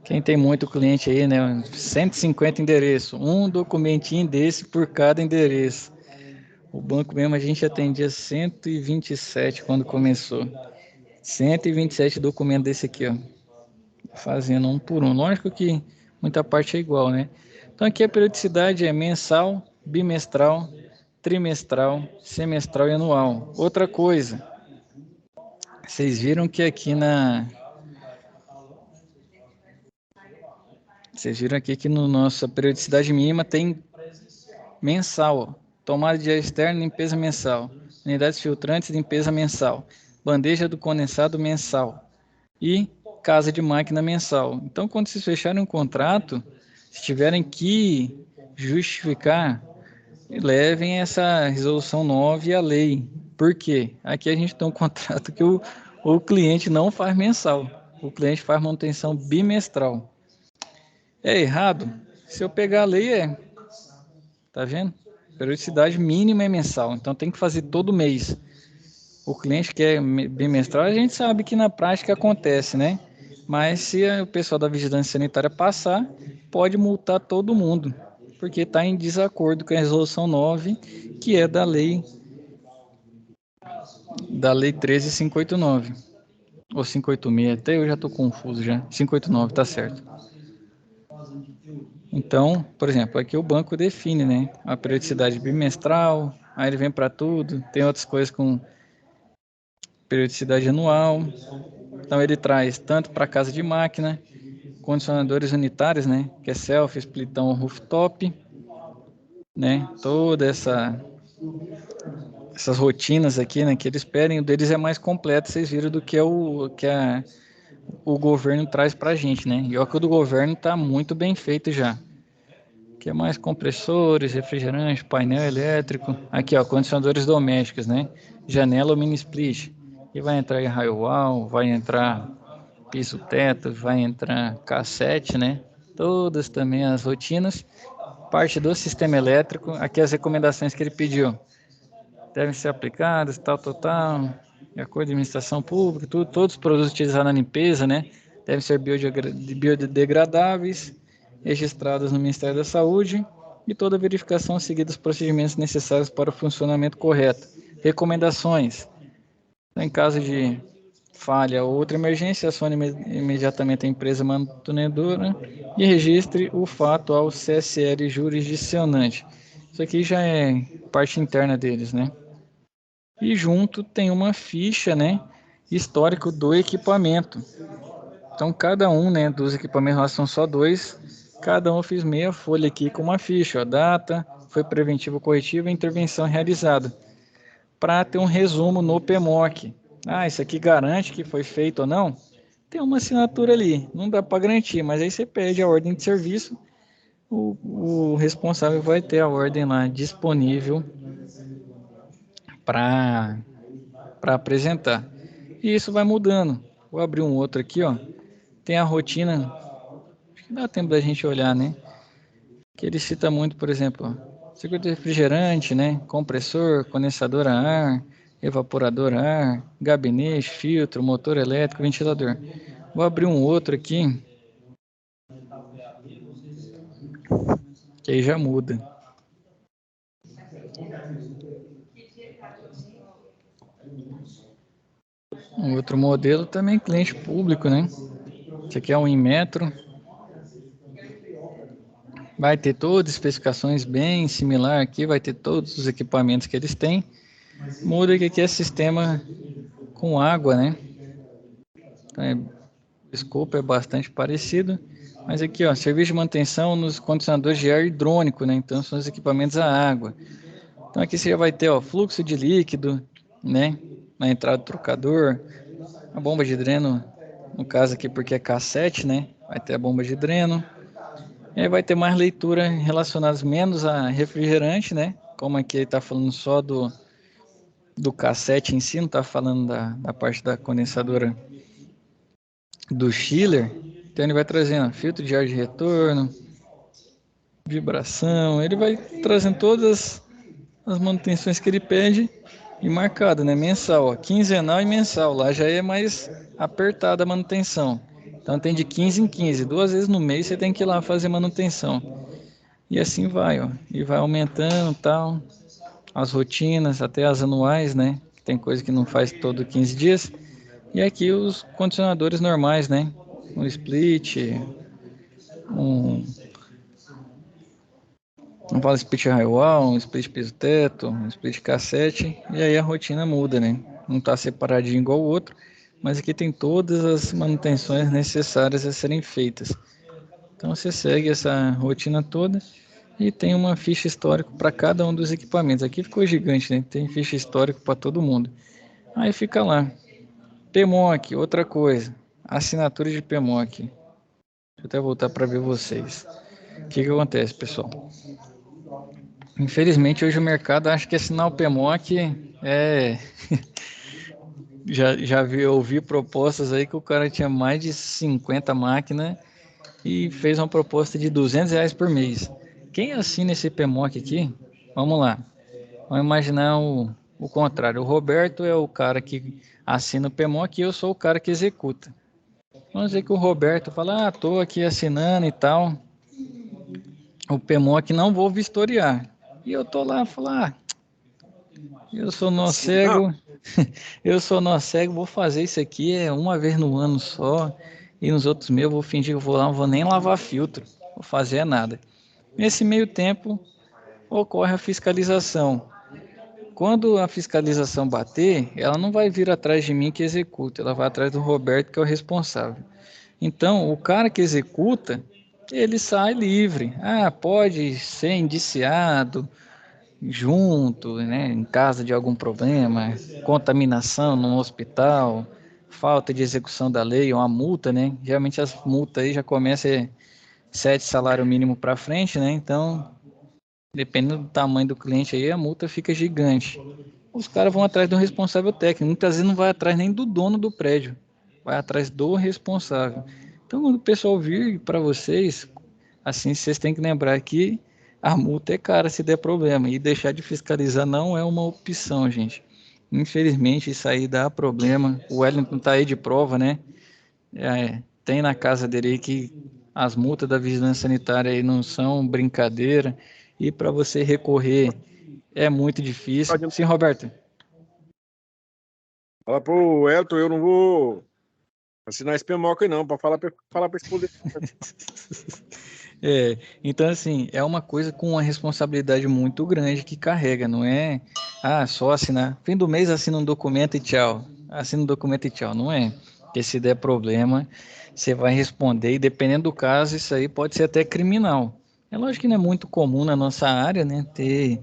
quem tem muito cliente aí, né? 150 endereços. Um documentinho desse por cada endereço. O banco mesmo a gente atendia 127 quando começou. 127 documentos desse aqui, ó. Fazendo um por um. Lógico que muita parte é igual, né? Então aqui a periodicidade é mensal, bimestral, trimestral, semestral e anual. Outra coisa, vocês viram que aqui que no nossa periodicidade mínima tem mensal, ó. Tomada de ar externo, limpeza mensal. Unidades filtrantes, limpeza mensal. Bandeja do condensado mensal. E casa de máquina mensal. Então, quando vocês fecharem um contrato, se tiverem que justificar, levem essa resolução 9 à lei. Por quê? Aqui a gente tem um contrato que o cliente não faz mensal. O cliente faz manutenção bimestral. É errado? Se eu pegar a lei, tá vendo? Periodicidade mínima é mensal, então tem que fazer todo mês. O cliente que é bimestral, a gente sabe que na prática acontece, né? Mas se o pessoal da vigilância sanitária passar, pode multar todo mundo, porque está em desacordo com a resolução 9, que é da lei 13.589, ou 586, até eu já estou confuso já, 589, tá certo. Então, por exemplo, aqui o banco define, né, a periodicidade bimestral, aí ele vem para tudo, tem outras coisas com periodicidade anual. Então ele traz tanto para casa de máquina, condicionadores unitários, né, que é self, splitão, rooftop, né, toda essas rotinas aqui, né, que eles pedem, o deles é mais completo, vocês viram, do que o governo traz para a gente, né, e o que o do governo está muito bem feito já. Que é mais compressores, refrigerantes, painel elétrico, aqui ó, condicionadores domésticos, né, janela ou mini split, e vai entrar em raio wall, vai entrar piso, teto, vai entrar cassete, né? Todas também as rotinas. Parte do sistema elétrico, aqui as recomendações que ele pediu. Devem ser aplicadas, tal, de acordo com a administração pública, todos os produtos utilizados na limpeza, né? Devem ser biodegradáveis, registrados no Ministério da Saúde e toda verificação seguida os procedimentos necessários para o funcionamento correto. Recomendações. Em caso de falha ou outra emergência, acione imediatamente a empresa mantenedora e registre o fato ao CSL jurisdicionante. Isso aqui já é parte interna deles, né? E junto tem uma ficha, né, histórico do equipamento. Então cada um, né, dos equipamentos, lá são só 2, cada um fiz meia folha aqui com uma ficha, ó, data, foi preventivo, corretivo e intervenção realizada, para ter um resumo no PMOC. Ah, isso aqui garante que foi feito ou não? Tem uma assinatura ali, não dá para garantir, mas aí você pede a ordem de serviço, o responsável vai ter a ordem lá disponível para apresentar. E isso vai mudando. Vou abrir um outro aqui, ó. Tem a rotina, acho que dá tempo da gente olhar, né? Que ele cita muito, por exemplo, circuito de refrigerante, né? Compressor, condensador a ar, evaporador a ar, gabinete, filtro, motor elétrico, ventilador. Vou abrir um outro aqui, que aí já muda. Um outro modelo também cliente público, né? Esse aqui é um Inmetro. Vai ter todas as especificações bem similar aqui, vai ter todos os equipamentos que eles têm. Muda que aqui é sistema com água, né? Então, o escopo é bastante parecido. Mas aqui, ó, serviço de manutenção nos condicionadores de ar hidrônico, né? Então, são os equipamentos a água. Então, aqui você já vai ter, ó, fluxo de líquido, né? Na entrada do trocador. A bomba de dreno, no caso aqui, porque é cassete, né? Vai ter a bomba de dreno. E aí vai ter mais leitura relacionadas menos a refrigerante, né? Como aqui ele está falando só do cassete em si, não está falando da parte da condensadora do chiller. Então ele vai trazendo filtro de ar de retorno, vibração, ele vai trazendo todas as manutenções que ele pede e marcado, né? Mensal, ó, quinzenal e mensal. Lá já é mais apertada a manutenção. Então tem de 15 em 15, 2 vezes no mês você tem que ir lá fazer manutenção. E assim vai, ó, e vai aumentando, tal, as rotinas, até as anuais, né? Tem coisa que não faz todo 15 dias. E aqui os condicionadores normais, né? Um split, não fala split high wall, um split piso teto, um split cassete, e aí a rotina muda, né? Não está separadinho igual o outro, mas aqui tem todas as manutenções necessárias a serem feitas. Então você segue essa rotina toda e tem uma ficha histórica para cada um dos equipamentos. Aqui ficou gigante, né? Tem ficha histórica para todo mundo. Aí fica lá. PMOC, outra coisa. Assinatura de PMOC. Deixa eu até voltar para ver vocês. O que acontece, pessoal? Infelizmente, hoje o mercado acha que assinar o PMOC é... ouvi propostas aí que o cara tinha mais de 50 máquinas e fez uma proposta de R$200 por mês. Quem assina esse PMOC aqui? Vamos lá. Vamos imaginar o contrário. O Roberto é o cara que assina o PMOC e eu sou o cara que executa. Vamos dizer que o Roberto fala, estou aqui assinando e tal. O PMOC não vou vistoriar. E eu tô lá e falo, eu sou nó cego, vou fazer isso aqui uma vez no ano só, e nos outros meses eu vou fingir que eu vou lá, não vou nem lavar filtro, vou fazer nada. Nesse meio tempo, ocorre a fiscalização. Quando a fiscalização bater, ela não vai vir atrás de mim que executa, ela vai atrás do Roberto, que é o responsável. Então, o cara que executa, ele sai livre. Pode ser indiciado junto, né, em caso de algum problema, contaminação no hospital, falta de execução da lei, uma multa, né? Geralmente as multas aí já começam 7 salário mínimo para frente, né? Então, dependendo do tamanho do cliente aí, a multa fica gigante. Os caras vão atrás do responsável técnico, muitas vezes não vai atrás nem do dono do prédio. vai atrás do responsável. Então, quando o pessoal vir para vocês, assim, vocês têm que lembrar que a multa é cara se der problema, e deixar de fiscalizar não é uma opção, gente. Infelizmente, isso aí dá problema. O Wellington tá aí de prova, né? Tem na casa dele aí que as multas da vigilância sanitária aí não são brincadeira, e para você recorrer é muito difícil. Sim, Roberto? Fala pro Elton, eu não vou assinar esse PMOC não, para falar para esposa. Então assim, é uma coisa com uma responsabilidade muito grande que carrega, não é só assinar, fim do mês assina um documento e tchau, assina um documento e tchau, não é, porque se der problema, você vai responder, e dependendo do caso, isso aí pode ser até criminal. É lógico que não é muito comum na nossa área, né, ter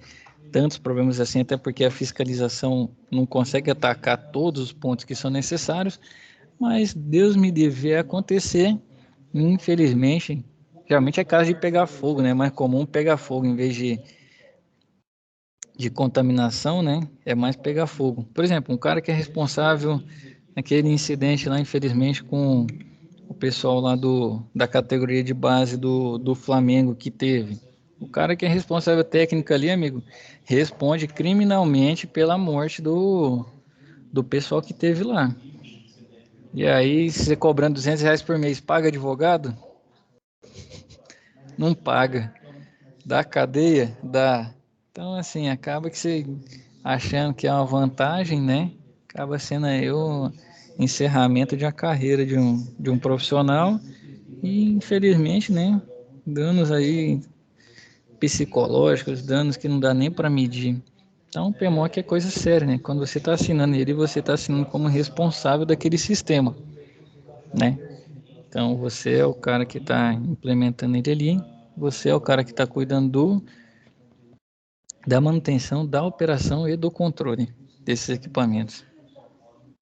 tantos problemas assim, até porque a fiscalização não consegue atacar todos os pontos que são necessários, mas Deus me deve acontecer, infelizmente. Geralmente é caso de pegar fogo, né? É mais comum pegar fogo em vez de contaminação, né? É mais pegar fogo. Por exemplo, um cara que é responsável naquele incidente lá, infelizmente, com o pessoal lá da categoria de base do Flamengo que teve. O cara que é responsável técnico ali, amigo, responde criminalmente pela morte do pessoal que teve lá. E aí, se você cobrando R$200 por mês, paga advogado? Não paga. Da cadeia? Dá. Então, assim, acaba que você achando que é uma vantagem, né? Acaba sendo aí o encerramento de uma carreira de um profissional e, infelizmente, né? Danos aí psicológicos, danos que não dá nem para medir. Então, o PMOC é coisa séria, né? Quando você está assinando ele, você está assinando como responsável daquele sistema, né? Então, você é o cara que está implementando ele ali, você é o cara que está cuidando da manutenção, da operação e do controle desses equipamentos.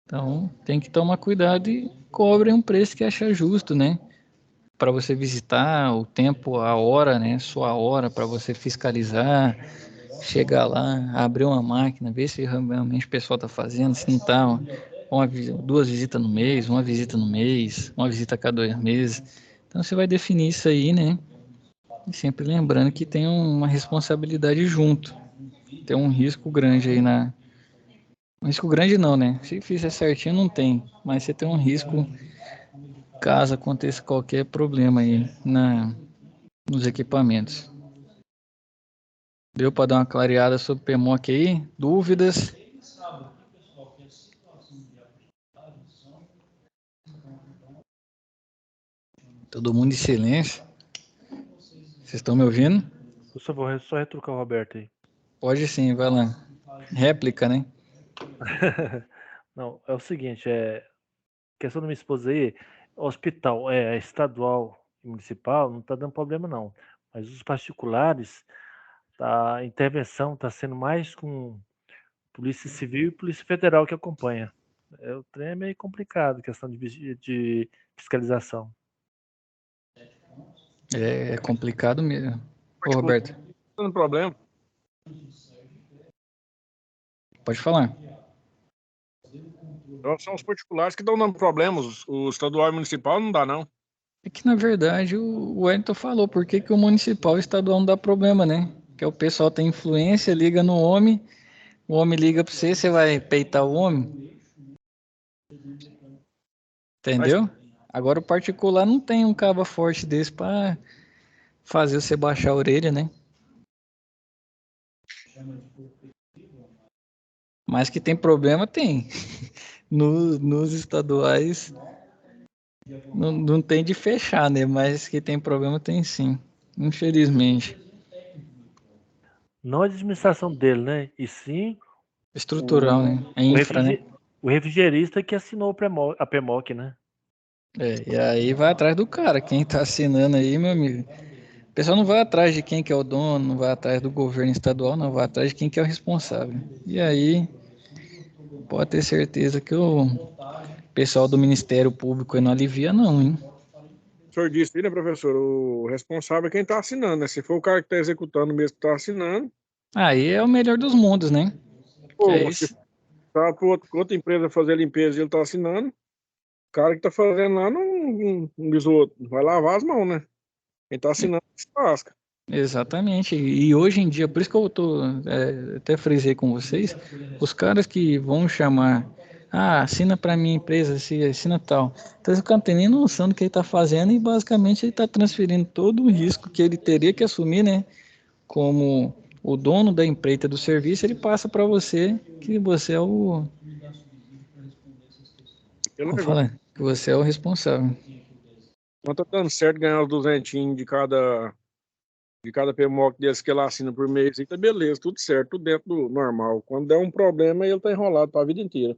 Então, tem que tomar cuidado e cobre um preço que achar justo, né? Para você visitar, o tempo, a hora, né? Sua hora para você fiscalizar, chegar lá, abrir uma máquina, ver se realmente o pessoal está fazendo, se não está, duas visitas no mês, uma visita no mês, uma visita a cada 2 meses. Então, você vai definir isso aí, né? E sempre lembrando que tem uma responsabilidade junto. Tem um risco grande aí um risco grande não, né? Se fizer certinho não tem, mas você tem um risco caso aconteça qualquer problema aí nos equipamentos. Deu para dar uma clareada sobre o PMOC aí? Dúvidas? Todo mundo em silêncio. Vocês estão me ouvindo? Eu só vou só retrucar o Roberto aí. Pode sim, vai lá. Réplica, né? Não, é o seguinte, questão da minha esposa aí, hospital, estadual e municipal, não tá dando problema não. Mas os particulares, a intervenção está sendo mais com Polícia Civil e Polícia Federal que acompanha. O trem é meio complicado, questão de fiscalização. É complicado mesmo. Ô, Roberto. Não tem problema. Pode falar. São os particulares que estão dando problemas. O estadual e municipal não dá, não. É que, na verdade, o Wellington falou por que o municipal e estadual não dá problema, né? Que o pessoal tem influência, liga no homem, o homem liga para você, você vai peitar o homem? Entendeu? Agora o particular não tem um cabo forte desse para fazer você baixar a orelha, né? Mas que tem problema, tem. Nos estaduais não tem de fechar, né? Mas que tem problema, tem sim. Infelizmente. Não a administração dele, né? E sim Estrutural, né? É infra, né? o refrigerista que assinou a PMOC, né? E aí vai atrás do cara. Quem tá assinando aí, meu amigo. O pessoal não vai atrás de quem que é o dono, não vai atrás do governo estadual, não vai atrás de quem que é o responsável. E aí, pode ter certeza que o pessoal do Ministério Público aí não alivia não, hein? O senhor disse aí, né, professor? O responsável é quem está assinando, né? Se for o cara que está executando mesmo que está assinando, Aí é o melhor dos mundos, né? Que é se isso. tá para outra empresa fazer a limpeza e ele está assinando, cara que tá fazendo lá não diz o outro. Vai lavar as mãos, né? Quem tá assinando se lasca. Exatamente. E hoje em dia, por isso que eu até frisei com vocês, os caras que vão chamar, assina para minha empresa, se assina tal. Então, o cara não tem nem noção do que ele está fazendo e basicamente ele está transferindo todo o risco que ele teria que assumir, né? Como o dono da empreita do serviço, ele passa para você que você é o, Aquele como negócio. fala, que você é o responsável. Não tá dando certo ganhar os 200 de cada PMOC desse que ele assina por mês. Então, beleza, tudo certo, tudo dentro do normal. Quando der um problema, ele tá enrolado pra vida inteira.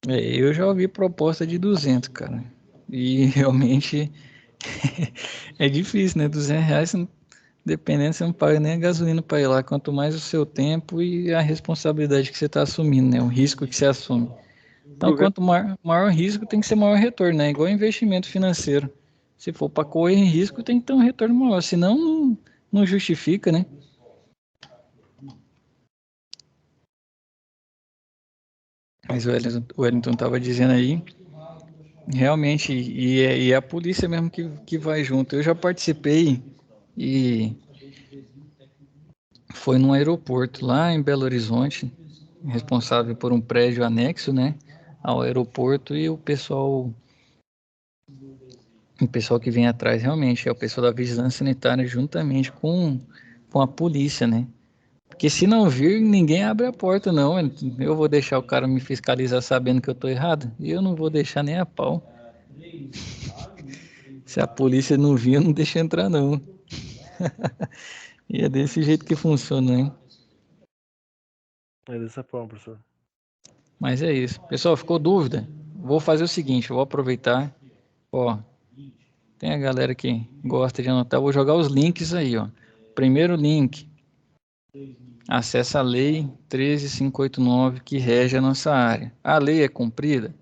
Eu já ouvi proposta de 200, cara. E realmente é difícil, né? R$ 200, dependendo, você não paga nem a gasolina para ir lá. Quanto mais o seu tempo e a responsabilidade que você está assumindo, né? O risco que você assume. Então, 200, quanto maior risco, tem que ser maior retorno, né? Igual investimento financeiro. Se for para correr risco, tem que ter um retorno maior. Senão, não justifica, né? Mas o Wellington estava dizendo aí, realmente, e é a polícia mesmo que vai junto. Eu já participei e foi num aeroporto lá em Belo Horizonte, responsável por um prédio anexo, né, ao aeroporto, e o pessoal que vem atrás realmente é o pessoal da vigilância sanitária juntamente com a polícia, né? Porque se não vir, ninguém abre a porta, não. Eu vou deixar o cara me fiscalizar sabendo que eu tô errado? E eu não vou deixar nem a pau. Se a polícia não vir, eu não deixo entrar, não. E é desse jeito que funciona, né? É dessa forma, professor. Mas é isso. Pessoal, ficou dúvida? Vou fazer o seguinte, eu vou aproveitar. Ó, tem a galera que gosta de anotar, eu vou jogar os links aí, ó. Primeiro link, acessa a lei 13589 que rege a nossa área. A lei é cumprida?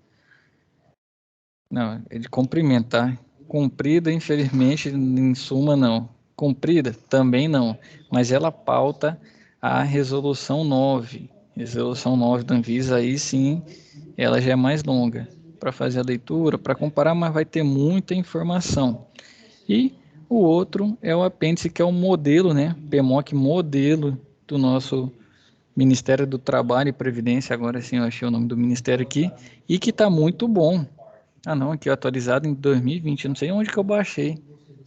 Não, é de cumprimento, tá? Cumprida, infelizmente, em suma, não. Cumprida? Também não. Mas ela pauta a resolução 9. Resolução 9 da Anvisa, aí sim, ela já é mais longa para fazer a leitura, para comparar, mas vai ter muita informação. E o outro é o apêndice, que é o modelo, né? PMOC modelo do nosso Ministério do Trabalho e Previdência, agora sim eu achei o nome do ministério aqui, e que está muito bom. Não, aqui atualizado em 2020, eu não sei onde que eu baixei.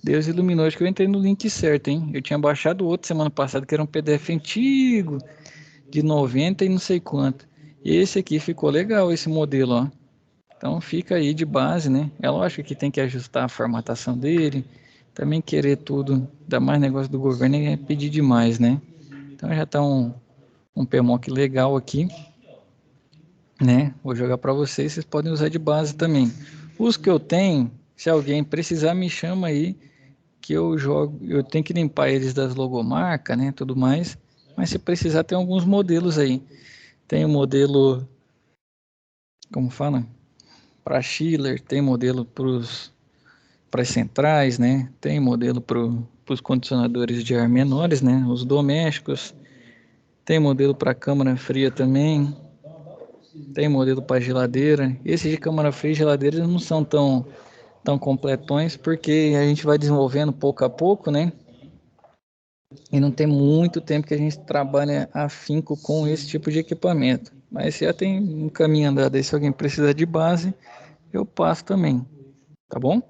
Deus iluminou, acho que eu entrei no link certo, hein? Eu tinha baixado outro semana passada, que era um PDF antigo, de 90 e não sei quanto. Esse aqui ficou legal, esse modelo, ó. Então fica aí de base, né? É lógico que tem que ajustar a formatação dele, também querer tudo, dar mais negócio do governo é pedir demais, né? Então já tá um PMOC legal aqui, né? Vou jogar para vocês, vocês podem usar de base também. Os que eu tenho, se alguém precisar, me chama aí, que eu jogo, eu tenho que limpar eles das logomarcas, né, tudo mais, mas se precisar tem alguns modelos aí. Tem o modelo, como fala? Para chiller, tem modelo para as centrais, né? Tem modelo para os condicionadores de ar menores, né? Os domésticos. Tem modelo para câmara fria também. Tem modelo para geladeira. Esses de câmara fria e geladeira não são tão completões, porque a gente vai desenvolvendo pouco a pouco, né? E não tem muito tempo que a gente trabalha afinco com esse tipo de equipamento. Mas já tem um caminho andado aí, se alguém precisar de base, eu passo também. Tá bom?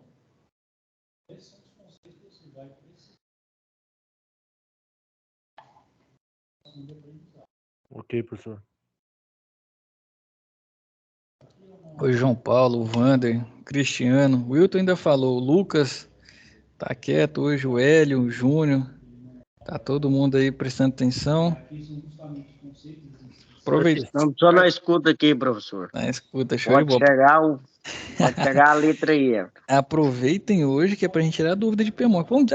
Ok, professor. O João Paulo, o Vander, o Cristiano, o Wilton ainda falou, o Lucas tá quieto hoje, o Hélio, o Júnior, tá todo mundo aí prestando atenção. Aproveita. Estamos só na escuta aqui, professor. Na escuta, show de Pode bola. chegar a letra aí. Aproveitem hoje que é pra gente tirar a dúvida de PMOC. Vamos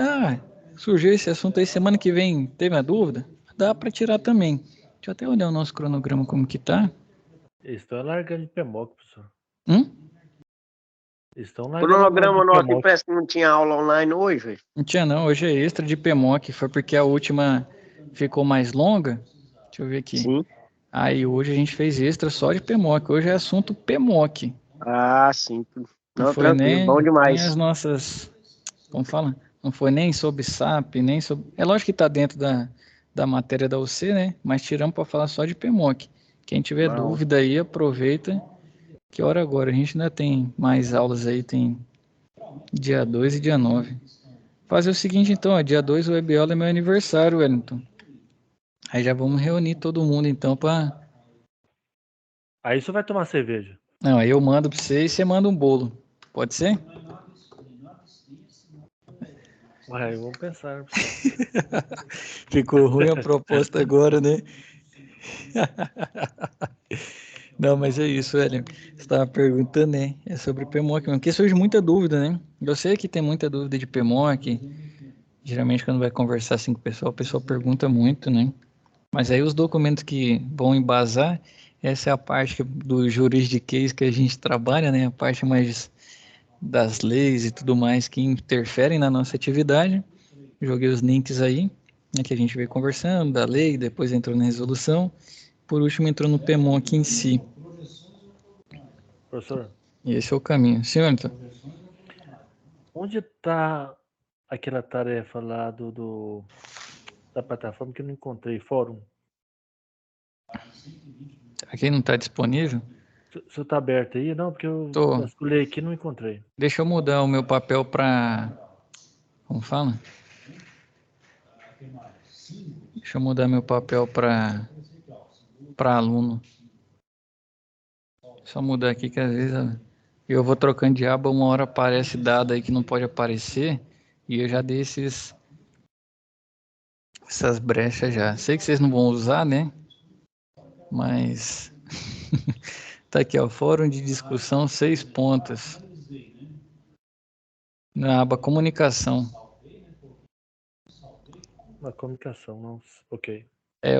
surgiu esse assunto aí, semana que vem teve a dúvida? Dá para tirar também. Deixa eu até olhar o nosso cronograma como que tá. Estão largando de PMOC, professor. Estão O largando cronograma de nosso PMOC. parece que não tinha aula online hoje, velho. Não tinha não, hoje é extra de PMOC, foi porque a última ficou mais longa. Deixa eu ver aqui. Sim. Aí hoje a gente fez extra só de PMOC, hoje é assunto PMOC. Ah, sim. Não Não, foi tranquilo, bom nem demais. as nossas, como fala? Não foi nem sobre SAP, nem sobre... É lógico que está dentro da matéria da UC, né? Mas tiramos para falar só de PMOC. Quem tiver Bom. dúvida aí, aproveita. Que hora agora? A gente ainda tem mais aulas aí, tem dia 2 e dia 9. Fazer o seguinte então, ó, dia 2 o Webiola é meu aniversário, Wellington. Aí já vamos reunir todo mundo então para... Aí você vai tomar cerveja. Não, aí eu mando para você e você manda um bolo. Pode ser? Ué, vamos pensar. Ficou ruim a proposta agora, né? Não, mas é isso, velho. Você estava perguntando, né? É sobre PMOC, porque surge muita dúvida, né? Eu sei que tem muita dúvida de PMOC. Geralmente, quando vai conversar assim com o pessoal pergunta muito, né? Mas aí os documentos que vão embasar, essa é a parte do juridiquês que a gente trabalha, né? A parte mais das leis e tudo mais que interferem na nossa atividade. Joguei os links aí, né, que a gente veio conversando, da lei, depois entrou na resolução. Por último, entrou no PMOC em si. Professor, E esse é o caminho. Senhor, então. onde está aquela tarefa lá da plataforma que eu não encontrei? Fórum? Aqui não está disponível? O senhor está aberto aí? Não, porque eu Tô. vasculhei aqui e não encontrei. Deixa eu mudar o meu papel para... Como fala? Deixa eu mudar meu papel para aluno. Só mudar aqui que às vezes eu vou trocando de aba, uma hora aparece dado aí que não pode aparecer e eu já dei essas brechas já. Sei que vocês não vão usar, né? Mas tá aqui, ó, fórum de discussão 6 pontas. Na aba comunicação. Na comunicação, não. Ok.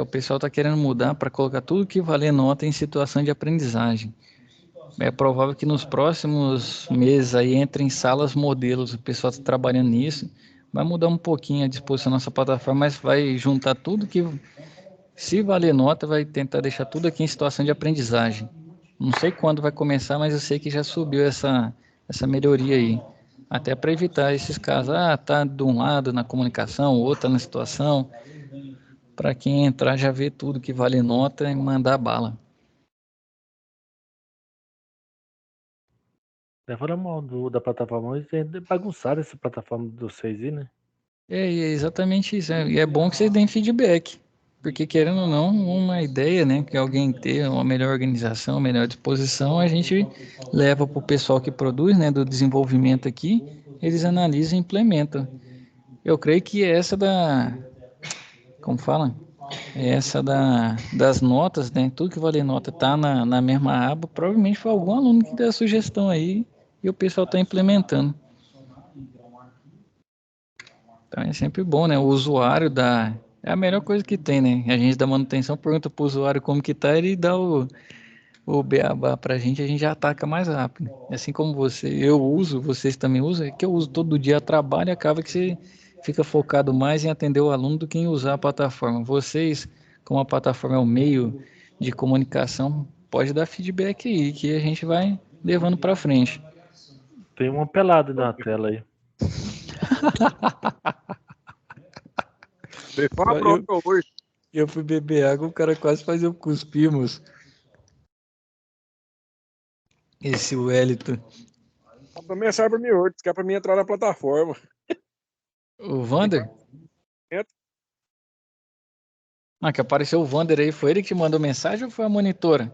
O pessoal tá querendo mudar para colocar tudo que valer nota em situação de aprendizagem. É provável que nos próximos meses aí entrem salas modelos, o pessoal está trabalhando nisso. Vai mudar um pouquinho a disposição da nossa plataforma, mas vai juntar tudo que, se valer nota, vai tentar deixar tudo aqui em situação de aprendizagem. Não sei quando vai começar, mas eu sei que já subiu essa melhoria aí. Até para evitar esses casos, tá de um lado na comunicação, outro na situação. Para quem entrar já vê tudo que vale nota e mandar bala. Falando mal da plataforma, mas bagunçaram essa plataforma do 6i, né? É exatamente isso. E é bom que vocês deem feedback. Porque, querendo ou não, uma ideia, né, que alguém ter uma melhor organização, uma melhor disposição, a gente leva para o pessoal que produz, né, do desenvolvimento aqui, eles analisam e implementam. Eu creio que essa como fala? Essa das notas, né, tudo que vale nota tá na mesma aba, provavelmente foi algum aluno que deu a sugestão aí e o pessoal está implementando. Então é sempre bom, né? O usuário dá... É a melhor coisa que tem, né? A gente da manutenção pergunta para o usuário como que tá, ele dá o beabá para a gente já ataca mais rápido. Assim como eu uso, vocês também usam, é que eu uso todo dia a trabalho e acaba que você fica focado mais em atender o aluno do que em usar a plataforma. Vocês, como a plataforma é o meio de comunicação, pode dar feedback aí, que a gente vai levando para frente. Tem uma pelada na tela aí. Foi uma prova hoje. Eu fui beber água, o cara quase fazia eu cuspir, moço. Esse Wellington. Mandou mensagem pra mim hoje, disse que é pra mim entrar na plataforma. O Vander? Que apareceu o Vander aí. Foi ele que te mandou mensagem ou foi a monitora?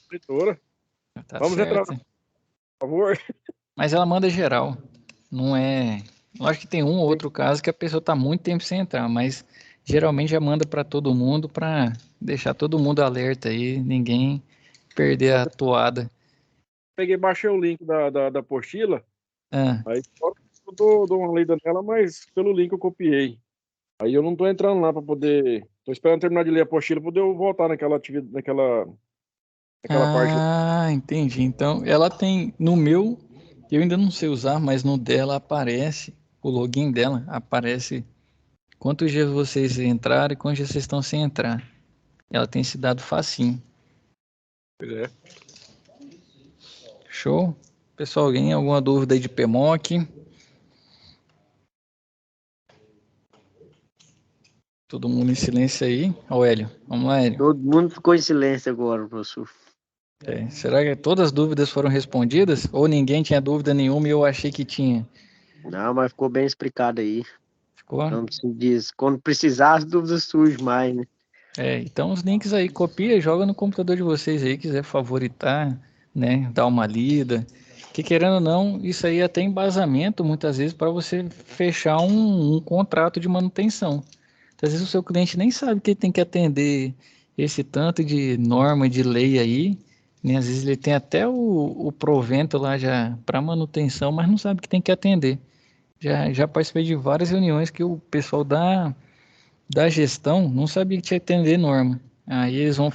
Monitora. Tá Vamos certo. entrar, por favor. Mas ela manda geral. Não é... Lógico que tem um ou outro caso que a pessoa tá muito tempo sem entrar, mas geralmente já manda para todo mundo para deixar todo mundo alerta aí, ninguém perder a toada. Peguei, baixei o link da apostila. Ah. Aí eu dou uma lida nela, mas pelo link eu copiei. Aí eu não tô entrando lá para poder. Tô esperando terminar de ler a apostila para poder eu voltar naquela atividade, naquela parte. Entendi. Então, ela tem no meu, eu ainda não sei usar, mas no dela aparece, o login dela aparece quantos dias vocês entraram e quantos dias vocês estão sem entrar. Ela tem esse dado facinho. Pois é. Show? Pessoal, alguém alguma dúvida aí de PMOC? Todo mundo em silêncio aí. Ó, Hélio, vamos lá, Hélio. Todo mundo ficou em silêncio agora, professor. Será que todas as dúvidas foram respondidas? Ou ninguém tinha dúvida nenhuma e eu achei que tinha? Não, mas ficou bem explicado aí. Ficou? Como se diz, quando precisar, as dúvidas surgem mais, né? Então os links aí, copia e joga no computador de vocês aí, quiser favoritar, né, dar uma lida. Que querendo ou não, isso aí é até embasamento, muitas vezes, para você fechar um contrato de manutenção. Às vezes o seu cliente nem sabe que ele tem que atender esse tanto de norma, de lei aí, né? Às vezes ele tem até o provento lá já para manutenção, mas não sabe que tem que atender. Já participei de várias reuniões que o pessoal da gestão não sabia que tinha que atender norma. Aí eles vão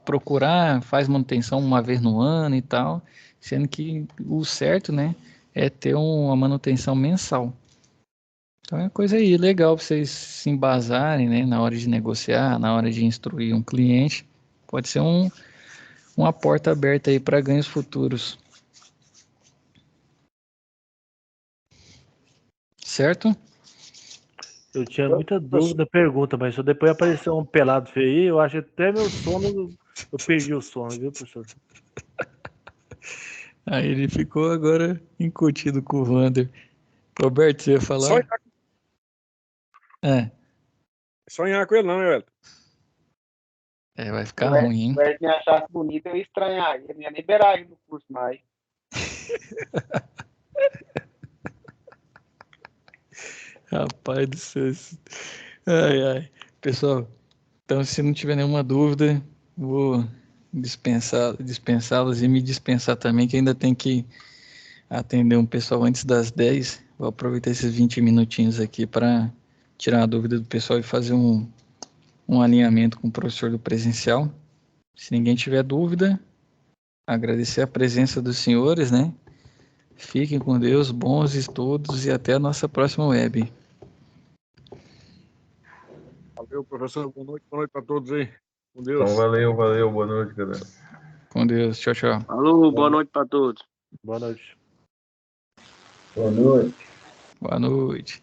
procurar, faz manutenção uma vez no ano e tal, sendo que o certo, né, é ter uma manutenção mensal. Então é uma coisa aí legal para vocês se embasarem, né, na hora de negociar, na hora de instruir um cliente. Pode ser uma porta aberta aí para ganhos futuros. Certo? Eu tinha muita dúvida, pergunta, mas só depois apareceu um pelado feio aí, eu acho até meu sono, eu perdi o sono, viu, professor? Aí ele ficou agora incutido com o Wander. Roberto, você ia falar? Sonhar com ele não, né, velho? Vai ficar ruim, hein? Se o Ed me achasse bonito, eu ia estranhar. Eu não ia liberar ele do curso mais. Rapaz do céu. Ai. Pessoal, então se não tiver nenhuma dúvida, vou dispensá-los e me dispensar também, que ainda tem que atender um pessoal antes das 10. Vou aproveitar esses 20 minutinhos aqui para tirar a dúvida do pessoal e fazer um alinhamento com o professor do presencial. Se ninguém tiver dúvida, agradecer a presença dos senhores, né? Fiquem com Deus, bons estudos e até a nossa próxima web. Valeu, professor. Boa noite para todos aí. Com Deus. Então, valeu, boa noite, galera. Com Deus, tchau, tchau. Falou, boa noite para todos. Boa noite. Boa noite. Boa noite.